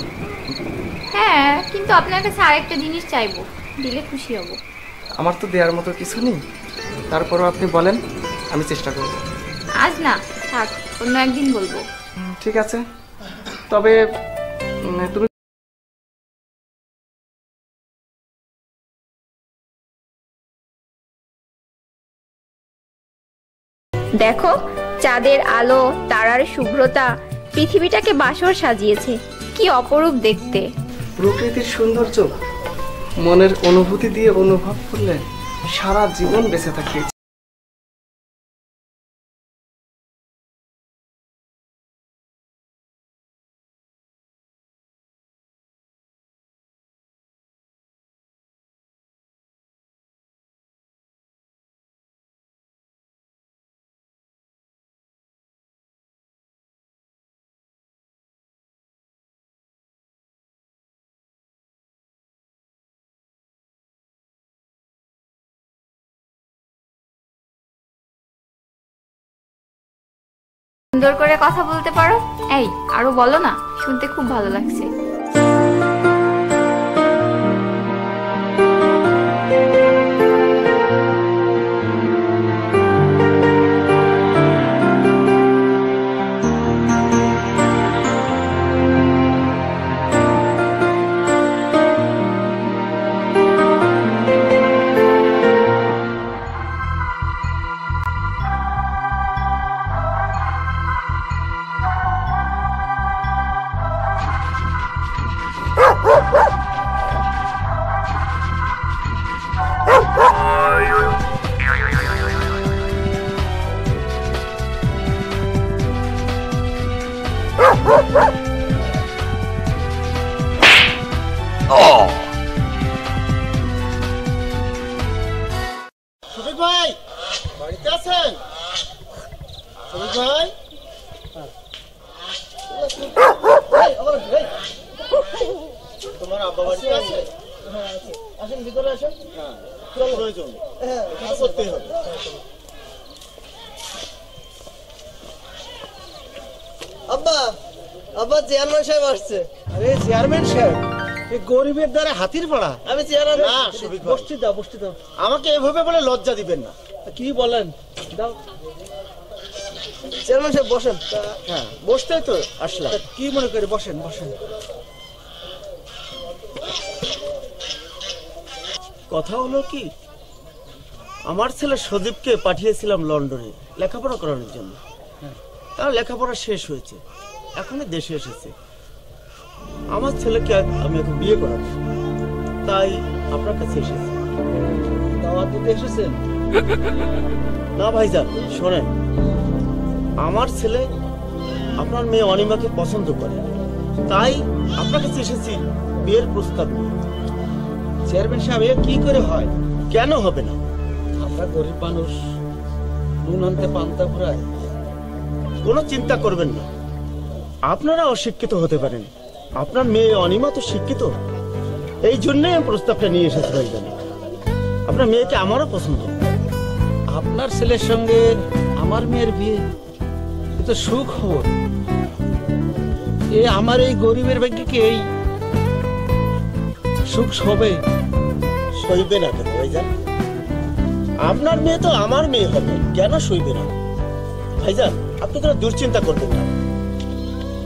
হ্যাঁ, কিন্তু আপনার কাছে আরেকটা জিনিস চাইবো, দিলে খুশি হব। আমার তো দেওয়ার মতো কিছু নেই, তারপরও আপনি বলেন, আমি চেষ্টা করব। আজ না, থাক, অন্য একদিন বলবো। ঠিক আছে, তবে তুমি দেখো, চাঁদের আলো, তারার শুভ্রতা পৃথিবীটাকে বাসর সাজিয়েছে। কি অপরূপ দেখতে। প্রকৃতির সৌন্দর্য মনের অনুভূতি দিয়ে অনুভব করলে সারা জীবন বেঁচে থাকে। সুন্দর করে কথা বলতে পারো। এই, আরো বলো না, শুনতে খুব ভালো লাগছে। শফিক ভাই, বাড়িতে আছেন? শফিক ভাই, তোমার আব্বা বাড়িতে আছে? আসেন, ভিতরে আসেন। প্রয়োজন করতেই হবে। আব্বা, আব্বা চেয়ারম্যান সাহেব আসছে। আরে চেয়ারম্যান সাহেব, এই গরিবের দ্বারা হাতির পাড়া। আমি চেয়ারম্যান না, শফিক ভাই। বসতে দাও, বসতে দাও। আমাকে এভাবে বলে লজ্জা দিবেন না। কি বলেন? দাও। চেয়ারম্যান সাহেব বসেন। হ্যাঁ, বসতেই তো আসলাম। কি মনে করে? বসেন, বসেন। কথা হলো কি, আমার ছেলে সদীপকে পাঠিয়েছিলাম লন্ডনে লেখাপড়া করানোর জন্য। তার লেখাপড়া শেষ হয়েছে, এখনই দেশে এসেছে। আমার ছেলেকে আমি এখন বিয়ে করাবো, তাই আপনার কাছে এসেছি। দাওয়াত দিতে এসেছেন? না ভাইজান, শোনেন, আমার ছেলে আপনার মেয়ে অনিমাকে পছন্দ করে, তাই আপনার কাছে এসেছি বিয়ের প্রস্তাব নিয়ে। চেয়ারম্যান সাহেব, এ কি করে হয়? কেন হবে না? আমরা গরিব মানুষ, নুন আনতে পান্তা ফুরায়। কোনো চিন্তা করবেন না, আপনারা অশিক্ষিত হতে পারেন, আপনার মেয়ে অনিমা তো শিক্ষিত। এই জন্যই আমি প্রস্তাবটা নিয়ে এসেছি ভাইজান। আপনার মেয়েকে আমারও পছন্দ। আপনার ছেলের সঙ্গে আমার মেয়ের বিয়ে, এ তো সুখ খবর। এ আমার এই গরিবের ভাগ্যে কি এই সুখ হবে? সইবে না কেন ভাইজান? আপনার মেয়ে তো আমার মেয়ে হবে, কেন সইবে না? ভাইজান, আপনি কোনো দুশ্চিন্তা করবেন না।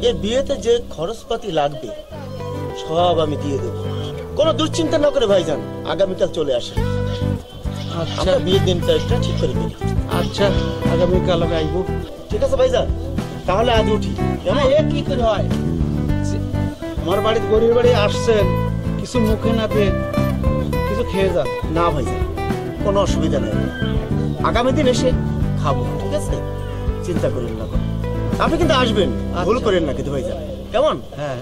এর বিয়েতে যে খরচপাতি লাগবে সব আমি দিয়ে দেবো। কোনো দুশ্চিন্তা না করে ভাইজান আগামীকাল চলে আসেন। আমরা বিয়ের দিন তারিখটা ঠিক করে ফেলি। আচ্ছা, আগামীকাল আমি আইব। ঠিক আছে ভাইজান, তাহলে আজ উঠি। এ কি করে হয়? আমার বাড়িতে গরিবের বাড়ি আসছেন, কিছু মুখে না পেয়ে কিছু খেয়ে যান। না ভাইজান, কোনো অসুবিধা নেই, আগামী দিন এসে খাবো। ঠিক আছে, চিন্তা করেন না। আপনি কিন্তু আসবেন, ভুল করেন না কিন্তু ভাইজান, কেমন? হ্যাঁ।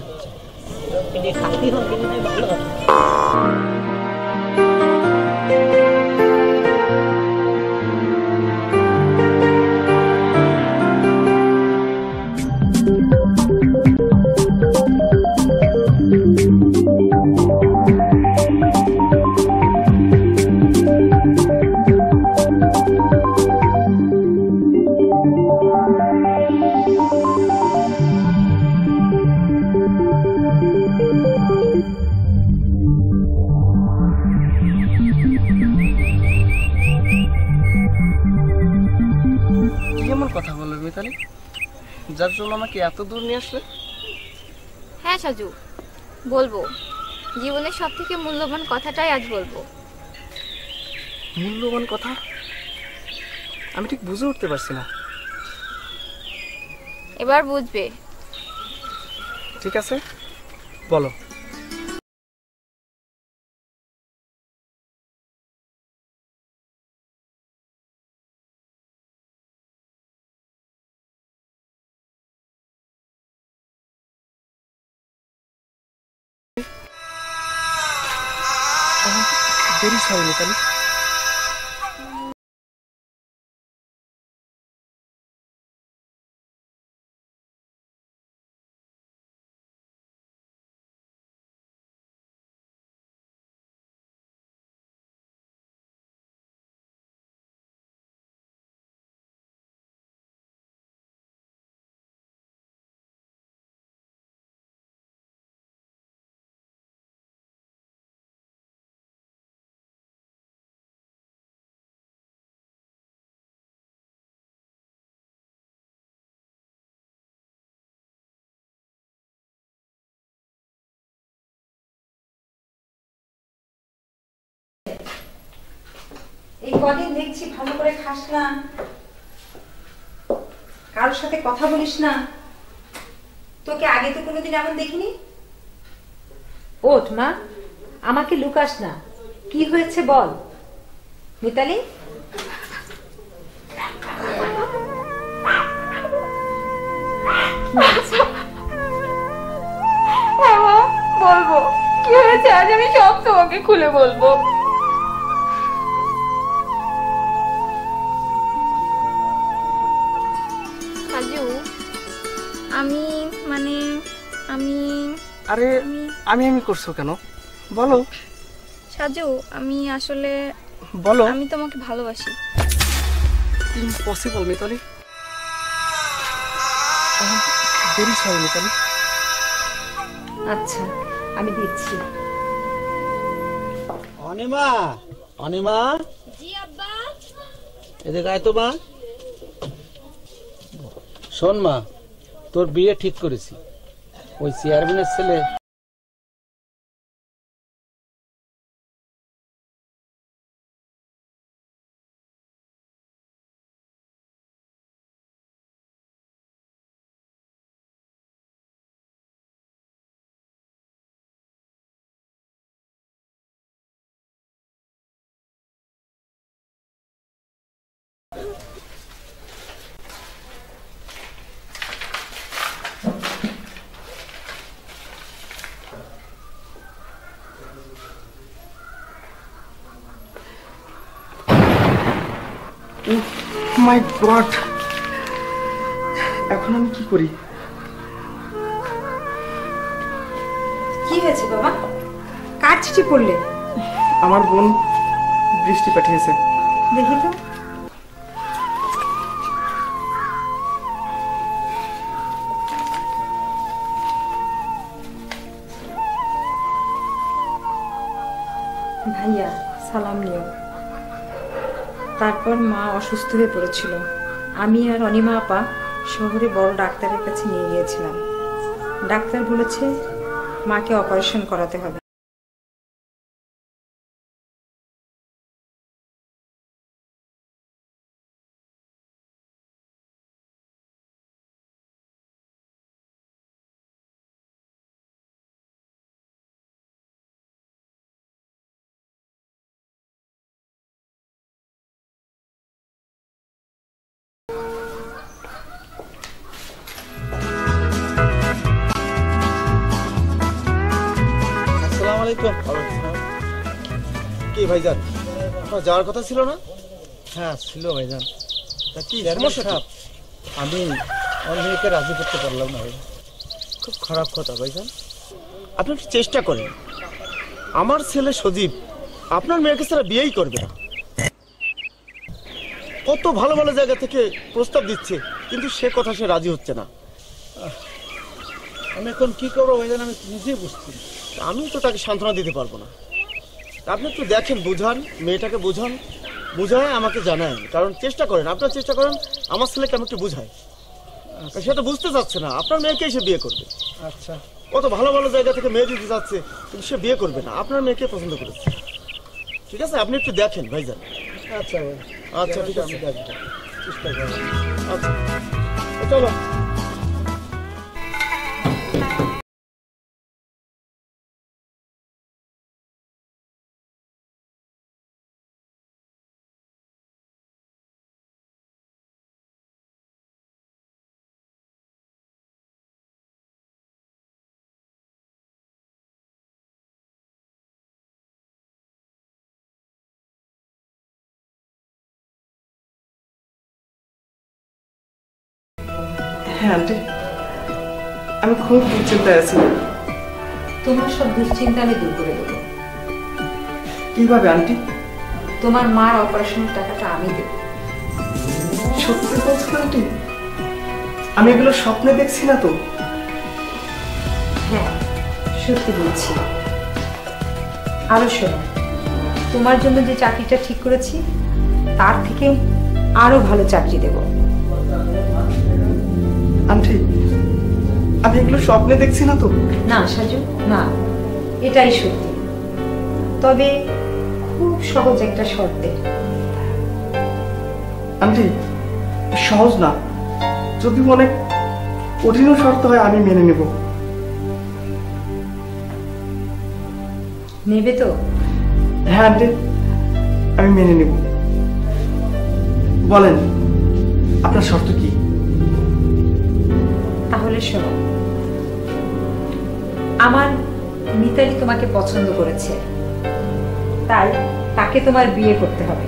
যার জন্য আমাকে এত দূর নিয়ে আসলে? হ্যাঁ সাজু, বলবো। জীবনের সব থেকে মূল্যবান কথাটাই আজ বলবো। মূল্যবান কথা? আমি ঠিক বুঝে উঠতে পারছি না। এবার বুঝবে। ঠিক আছে, বলো। Very sorry Mitali. এই কদিন দেখছি ভালো করে খাস না, কারোর সাথে কথা বলিস না। তোকে আগে তো কোনোদিন এমন দেখিনি। ওঠ মা, আমাকে লুকাস না, কি হয়েছে বল। মিতালি, বলবো কি হয়েছে আজ, আমি সব তোমাকে খুলে বলবো। সাজু, আমি আরে আমি করছো কেন, বলো। সাজু, আমি আসলে বলো। আমি তোমাকে ভালোবাসি। Impossible Mitali. Very sorry Mitali. আচ্ছা আমি দিচ্ছি। অনিমা, অনিমা। জি আব্বা। এদিকে আয় তো মা। শোন মা, তোর বিয়ে ঠিক করেছি। ওই চেয়ারম্যানের ছেলে মাই গড, এখন আমি কি করি? কি হয়েছে বাবা, কার চিঠি পড়লে? আমার বোন বৃষ্টি পাঠিয়েছে। দেখি তো। ভাইয়া সালাম নিও। তারপর মা অসুস্থ হয়ে পড়েছিল, আমি আর অনিমা আপা শহরে বড় ডাক্তারের কাছে নিয়ে গিয়েছিলাম। ডাক্তার বলেছে মাকে অপারেশন করাতে হবে। কি ভাইজান, যাওয়ার কথা ছিল না? হ্যাঁ ছিল ভাইজান। তা কি সমস্যা? আমি অনেকে রাজি করতে পারলাম না ভাই। খুব খারাপ কথা ভাইজান। আপনি একটু চেষ্টা করেন। আমার ছেলে সজীব আপনার মেয়েকে ছাড়া বিয়েই করবে না। কত ভালো ভালো জায়গা থেকে প্রস্তাব দিচ্ছে, কিন্তু সে কথা সে রাজি হচ্ছে না। আমি এখন কি করবো ভাইজান, আমি নিজেই বুঝছি। আমি তো তাকে সান্ত্বনা দিতে পারবো না। আপনি একটু দেখেন, বুঝান, মেয়েটাকে বুঝান, বুঝায় আমাকে জানান। কারণ চেষ্টা করেন, আপনার চেষ্টা করেন আমার ছেলেকে আমি একটু বুঝাই। সেটা বুঝতে চাচ্ছে না। আপনার মেয়েকে সে বিয়ে করবে। আচ্ছা, কত ভালো ভালো জায়গা থেকে মেয়ে দিতে যাচ্ছে, কিন্তু সে বিয়ে করবে না। আপনার মেয়েকে পছন্দ করেছে। ঠিক আছে, আপনি একটু দেখেন ভাইজান। আচ্ছা ভাই, আচ্ছা ঠিক আছে, চেষ্টা করব। আচ্ছা চলো। হ্যাঁ আন্টি, আমি খুব দুশ্চিন্তায় আছি। তোমার সব দুশ্চিন্তা আমি দূর করে দেবো। কিভাবে আন্টি? তোমার মার অপারেশনের টাকাটা আমি দেব। সত্যি বলছেন আন্টি? আমি এগুলো স্বপ্নে দেখছি না তো? হ্যাঁ, সত্যি বলছি। আরো শোনো, তোমার জন্য যে চাকরিটা ঠিক করেছি তার থেকে আরো ভালো চাকরি দেব। আন্টি, আমি এগুলো স্বপ্নে দেখছি না তো? না সাজু, না, এটাই সত্যি। তবে খুব সহজ একটা শর্তে। আন্টি, সহজ না, যদি অনেক কঠিন শর্ত হয় আমি মেনে নেব। নেবে তো? হ্যাঁ আন্টি, আমি মেনে নেব। বলেন আপনার শর্ত কি? তাহলে শোনো, আমার মিতালি তোমাকে পছন্দ করেছে, তাই তাকে তোমার বিয়ে করতে হবে।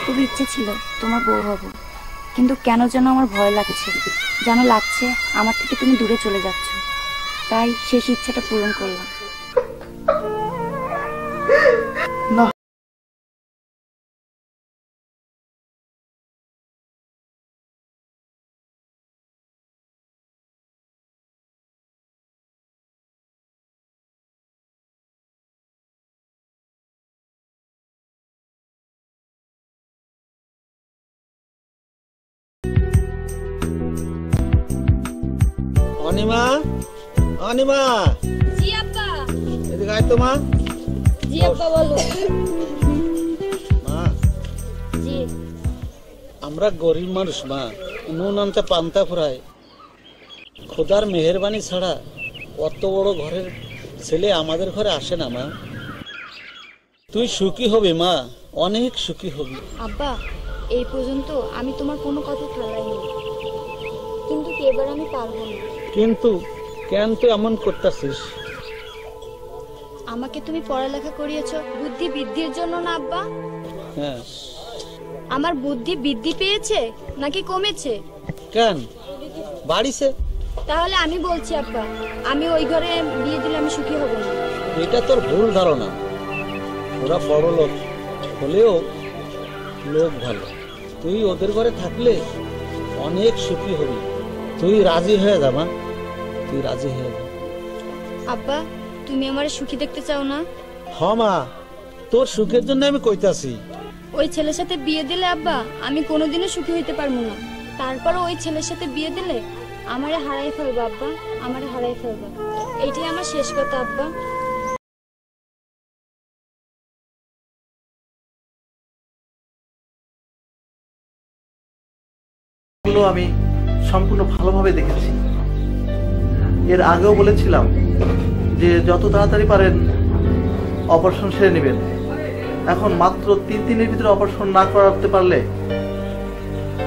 খুব ইচ্ছে ছিল তোমার বউ হব, কিন্তু কেন যেন আমার ভয় লাগছে, যেন লাগছে আমার থেকে তুমি দূরে চলে যাচ্ছ। তাই শেষ ইচ্ছাটা পূরণ করলাম। না, অনিমা, অনিমা, জি আব্বা। এদিকে আয় তো মা। জি আব্বা বলো। মা, জি। আমরা গরিব মানুষ মা, নুন আনতে পান্তা ফুরায়। খোদার মেহেরবানি ছাড়া অত বড় ঘরের ছেলে আমাদের ঘরে আসে না মা। তুই সুখী হবি মা, অনেক সুখী হবি। আব্বা, এই পর্যন্ত আমি তোমার কোনো কথা ফেলাইনি, কিন্তু এবার আমি পারবো না। কিন্তু কেন তুই এমন করতেছিস? আমাকে তুমি পড়ালেখা করিয়েছো বুদ্ধি বৃদ্ধির জন্য না আব্বা? হ্যাঁ। আমার বুদ্ধি বৃদ্ধি পেয়েছে নাকি কমেছে? কেন বাড়িছে? তাহলে আমি বলছি আব্বা, আমি ওই ঘরে বিয়ে দিলে আমি সুখী হব না। এটা তোর ভুল ধারণা। ওরা বড় লোক হলেও লোক ভালো। তুই ওদের ঘরে থাকলে অনেক সুখী হবি। তুই রাজি হয়ে যা মা, তুই রাজি হয়ে যা। আব্বা, তুমি আমার সুখী দেখতে চাও না? হ মা, তোর সুখের জন্য আমি কইতাছি। ওই ছেলের সাথে বিয়ে দিলে আব্বা আমি কোনোদিনও সুখী হইতে পারবো না। তারপর ওই ছেলের সাথে বিয়ে দিলে আমারে হারাই ফেলবো আব্বা, আমারে হারাই ফেলবো। এইটাই আমার শেষ কথা আব্বা। আমি সম্পূর্ণ ভালোভাবে দেখেছি। এর আগেও বলেছিলাম যে যত তাড়াতাড়ি পারেন অপারেশন সেরে নেবেন। এখন মাত্র 3 দিনের ভিতরে অপারেশন না করাতে পারলে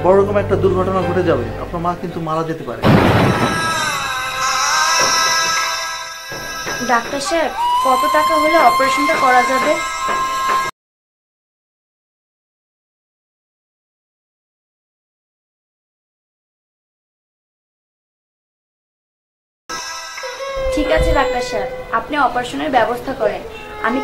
বড় রকম একটা দুর্ঘটনা ঘটে যাবে। আপনার মা কিন্তু মারা যেতে পারে। ডাক্তার সাহেব, কত টাকা হলে অপারেশনটা করা যাবে? ঠিক আছে ডাক্তার সাহেব, আপনি অপারেশনের ব্যবস্থা করেন। আমি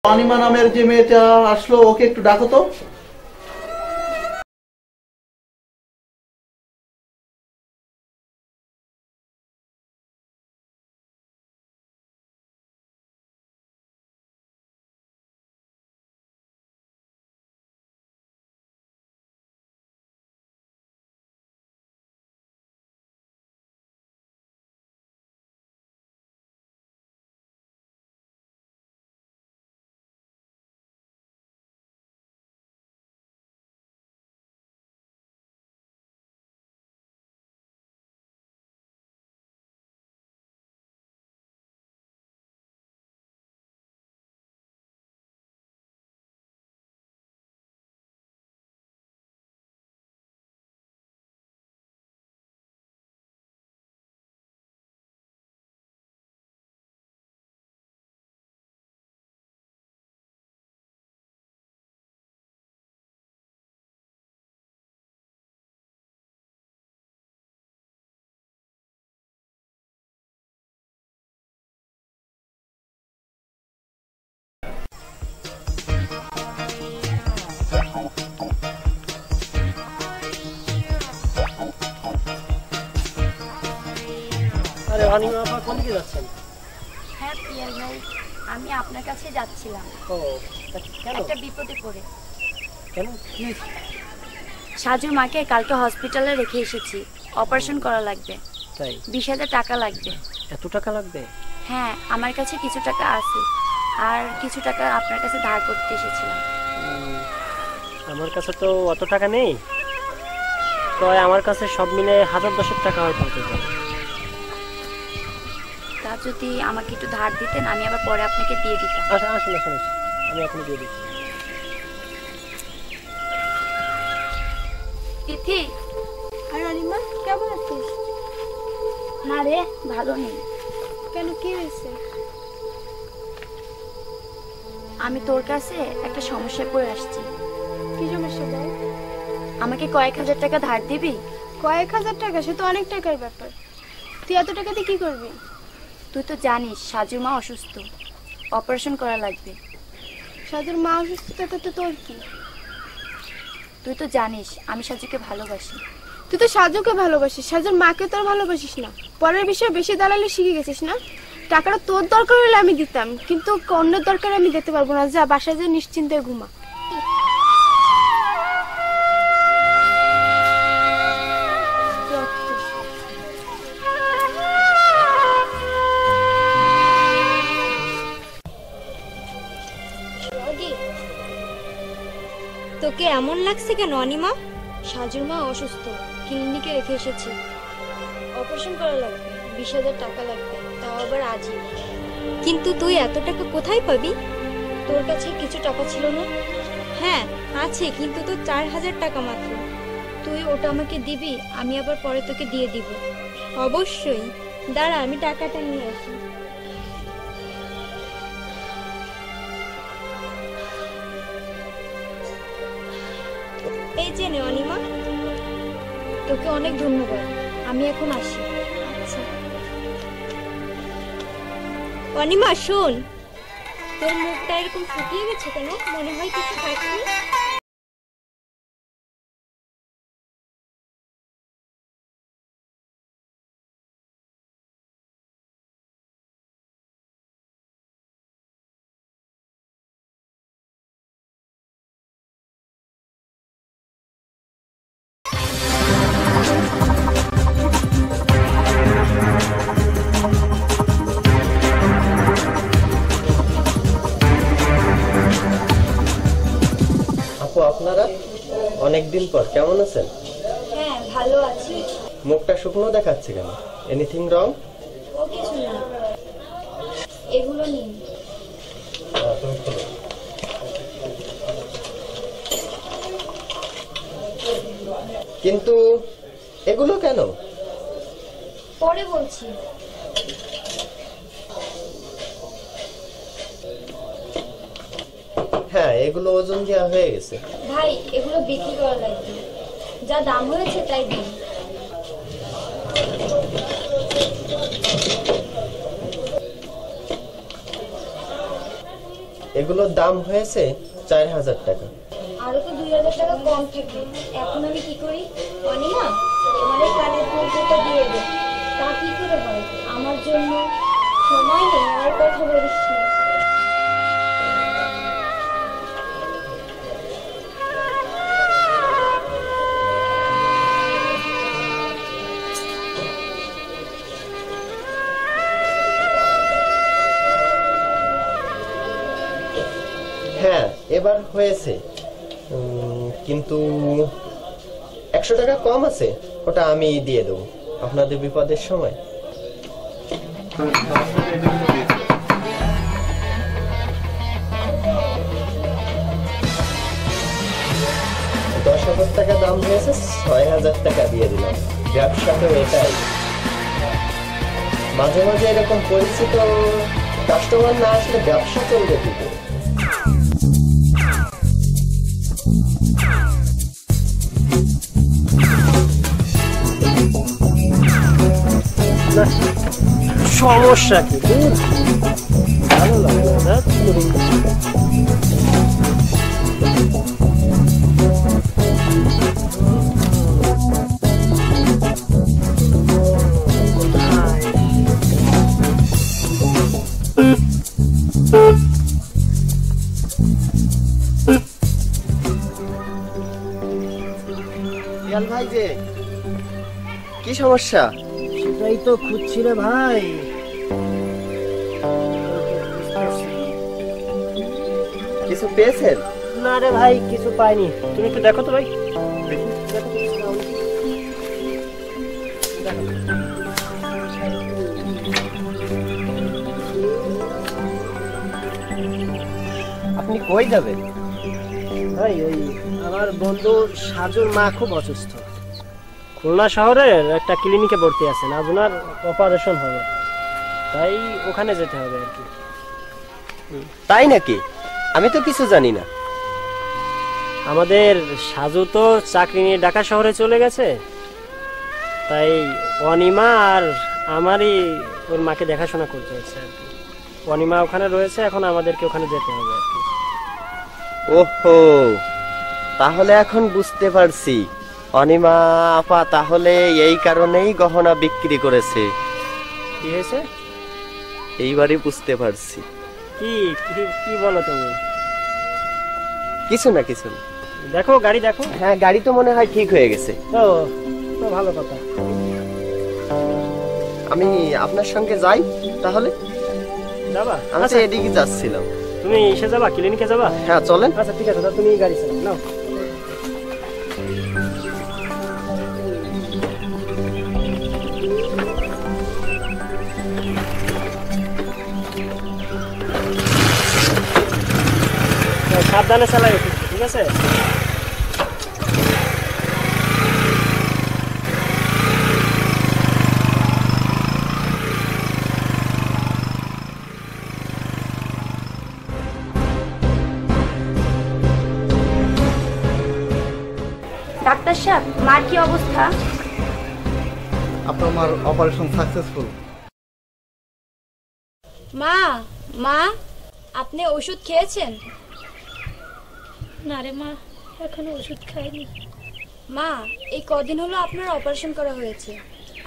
অনিমা নামের যে মেয়েটা আসলো, ওকে একটু ডাকো তো। আরে অনিমা আপা, কোন দিকে যাচ্ছেন? হ্যাঁ পিয়াল ভাই, আমি আপনার কাছে যাচ্ছিলাম। ও কেন? একটা বিপদে পড়ে। কেন? সাজুর মাকে কালকে হসপিটালে রেখে এসেছি, অপারেশন করা লাগবে। তাই? 20,000 টাকা লাগবে। এত টাকা লাগবে? হ্যাঁ, আমার কাছে কিছু টাকা আছে, আর কিছু টাকা আপনার কাছে ধার করতে এসেছিলাম। আমার কাছে তো অত টাকা নেই, তো আমার কাছে সব মিলে 1000-10 টাকা হয়তো হতে পারে। তা যদি আমাকে একটু ধার দিতেন, আমি আবার পরে আপনাকে দিয়ে দিতাম। আচ্ছা আসুন আসুন, আমি এখন দিয়ে দিচ্ছি। তিথি, আর অনিমা কেমন আছিস? না রে, ভালো নেই। কেন, কি হয়েছে? আমি তোর কাছে একটা সমস্যায় পড়ে আসছি। কি সমস্যা বল? আমাকে কয়েক হাজার টাকা ধার দিবি? কয়েক হাজার টাকা? সে তো অনেক টাকার ব্যাপার। তুই এত টাকা দিয়ে কি করবি? তুই তো জানিস সাজুর মা অসুস্থ, অপারেশন করা লাগবে। সাজুর মা অসুস্থ, তাতে তো তোর কি? তুই তো জানিস আমি সাজুকে ভালোবাসি। তুই তো সাজুকে ভালোবাসিস, সাজুর মাকে তোর ভালোবাসিস না। পরের বিষয়ে বেশি দালালি শিখে গেছিস না? টাকাটা তোর দরকার হলে আমি দিতাম, কিন্তু অন্যের দরকার আমি দিতে পারবো না। যা, বাসায় যা নিশ্চিন্তে ঘুমা। তোকে এমন লাগছে কেন অনিমা? সাজুর মা অসুস্থ, ক্লিনিকে রেখে এসেছি। অপারেশন করা লাগবে, 20,000 টাকা লাগবে, তাও আবার আজই। কিন্তু তুই এত টাকা কোথায় পাবি? তোর কাছে কিছু টাকা ছিল না? হ্যাঁ আছে, কিন্তু তো 4,000 টাকা মাত্র। তুই ওটা আমাকে দিবি, আমি আবার পরে তোকে দিয়ে দিব। অবশ্যই, দাঁড়া আমি টাকাটা নিয়ে আসি। এই যে নে অনিমা। তোকে অনেক ধন্যবাদ, আমি এখন আসি। আচ্ছা অনিমা শোন, তোর মুখটা এরকম শুকিয়ে গেছে কেন? মনে হয় কিছু খাসনি? অনেকদিন পর, কেমন আছেন? হ্যাঁ ভালো আছি। মুখটা শুকনো দেখাচ্ছে কেন? Anything wrong? ও কিছু না, এগুলো নিন। কিন্তু এগুলো কেন? পরে বলছি। হ্যাঁ, এগুলো ওজন দেওয়া হয়ে গেছে। ভাই এগুলো বিক্রি করা লাগবে, যা দাম হয়েছে তাই দিন। এগুলোর দাম হয়েছে 4000 টাকা। আরো তো 2000 টাকা কম থাকে, এখন আমি কি করি? অনিমা আমার এই কানের দুলটা দিয়ে দে। তা কি করে হয়? আমার জন্য সময় নেই, আর কথা বলিস না। হ্যাঁ এবার হয়েছে, কিন্তু 100 টাকা কম আছে, ওটা আমি দিয়ে দেবো আপনাদের বিপদের সময়। 10,000 টাকা দাম হয়েছে, 6,000 টাকা দিয়ে দিলাম। ব্যবসা তো এটাই, মাঝে মাঝে এরকম পরিচিত কাস্টমার না আসলে ব্যবসা চলবে কি করে? সমস্যা কি? ভালো লাগলো না। ভাই যে কি সমস্যা? সেটাই তো খুঁজছি রে ভাই। কিছু পেয়েছেন? না রে ভাই, কিছু পাইনি। তুমি একটু দেখো তো ভাই। আপনি কই যাবেন? ভাই ওই আমার বন্ধু সাজুর মা খুব অসুস্থ, খুলনা শহরের একটা ক্লিনিকে ভর্তি আছেন, আজ ওনার অপারেশন হবে, তাই ওখানে যেতে হবে আর কি। তাই নাকি? আমি তো কিছু জানি না। আমাদের সাজু তো চাকরি নিয়ে ঢাকা শহরে চলে গেছে, তাই অনিমা আর আমারই ওর মাকে দেখাশোনা করতে হচ্ছে আর কি। অনিমা ওখানে রয়েছে, এখন আমাদেরকে ওখানে যেতে হবে আর কি। ওহো, তাহলে এখন বুঝতে পারছি অনিমা আপা তাহলে এই কারণেই গহনা বিক্রি করেছে। কি হয়েছে? এইবারই বুঝতে পারছি। কি কি বলো তুমি? কিছু না কিছু না। দেখো গাড়ি দেখো। হ্যাঁ গাড়ি তো মনে হয় ঠিক হয়ে গেছে। তো ভালো কথা। আমি আপনার সঙ্গে যাই তাহলে। যাবা? আমি তো এদিকে যাচ্ছিলাম। তুমি এসে যাবা, ক্লিনিকে যাবা? হ্যাঁ চলেন। আচ্ছা ঠিক আছে, তুমি গাড়ি চালাও নাও। সাবধানে চালাই, ঠিক আছে? ডাক্তার সাহেব, মার কি অবস্থা? আপনার মার অপারেশন সাকসেসফুল। মা মা আপনি ওষুধ খেয়েছেন? না রে মা, এখনো ওষুধ খাইনি। মা এই কদিন হলো আপনার অপারেশন করা হয়েছে,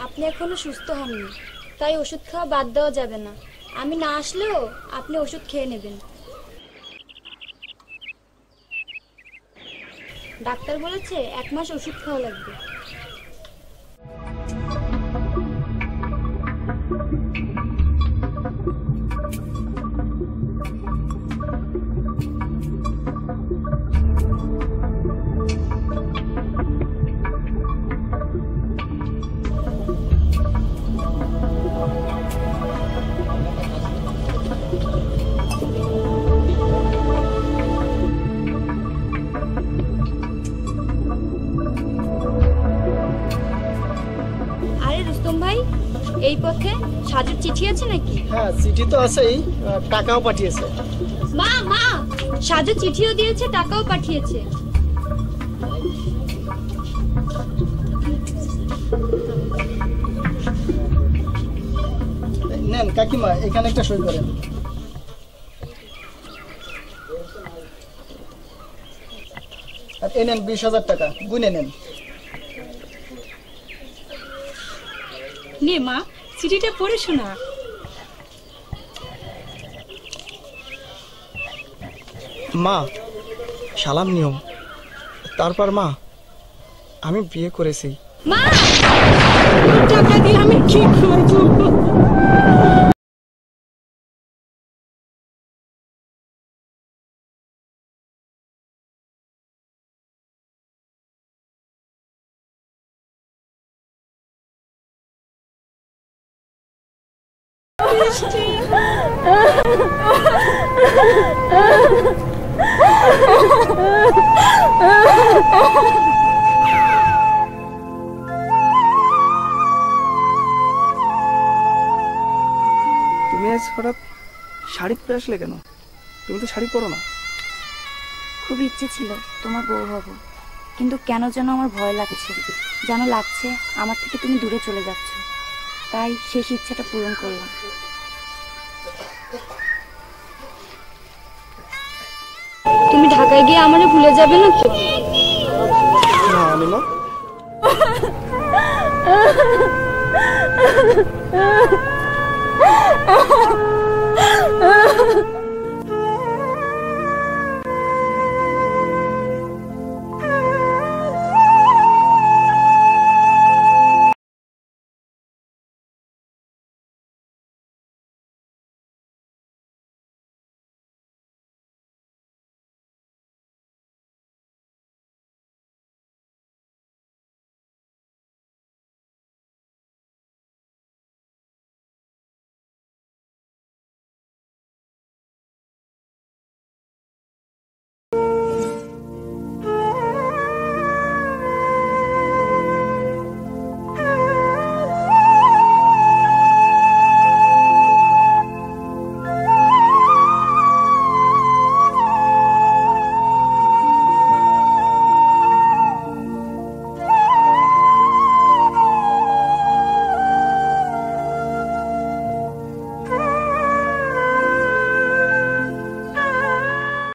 আপনি এখনো সুস্থ হননি, তাই ওষুধ খাওয়া বাদ দেওয়া যাবে না। আমি না আসলেও আপনি ওষুধ খেয়ে নেবেন। ডাক্তার বলেছে 1 মাস ওষুধ খাওয়া লাগবে। প্রথম ভাই, এই পথে সাজুর চিঠি আছে নাকি? হ্যাঁ, চিঠি তো আছেই, টাকাও পাঠিয়েছে। মা মা, সাজু চিঠিও দিয়েছে, টাকাও পাঠিয়েছে। নেন কাকিমা, এখানে একটা সই করেন। আর এই নেন 20,000 টাকা, গুনে নেন। নে মা, চিঠিটা পড়ে শোনা। মা, সালাম নিয়ম। তারপর মা, আমি বিয়ে করেছি। মা, টাকা দিয়ে আমি কি করব? তুমি আজ হঠাৎ শাড়ি পরে আসলে কেন? তুমি তো শাড়ি পরো না। খুব ইচ্ছে ছিল তোমার বউ হব, কিন্তু কেন যেন আমার ভয় লাগছে, যেন লাগছে আমার থেকে তুমি দূরে চলে যাচ্ছ। তাই শেষ ইচ্ছাটা পূরণ করলাম। তুমি ঢাকায় গিয়ে আমারে ভুলে যাবে না তো? না অনিমা, Oh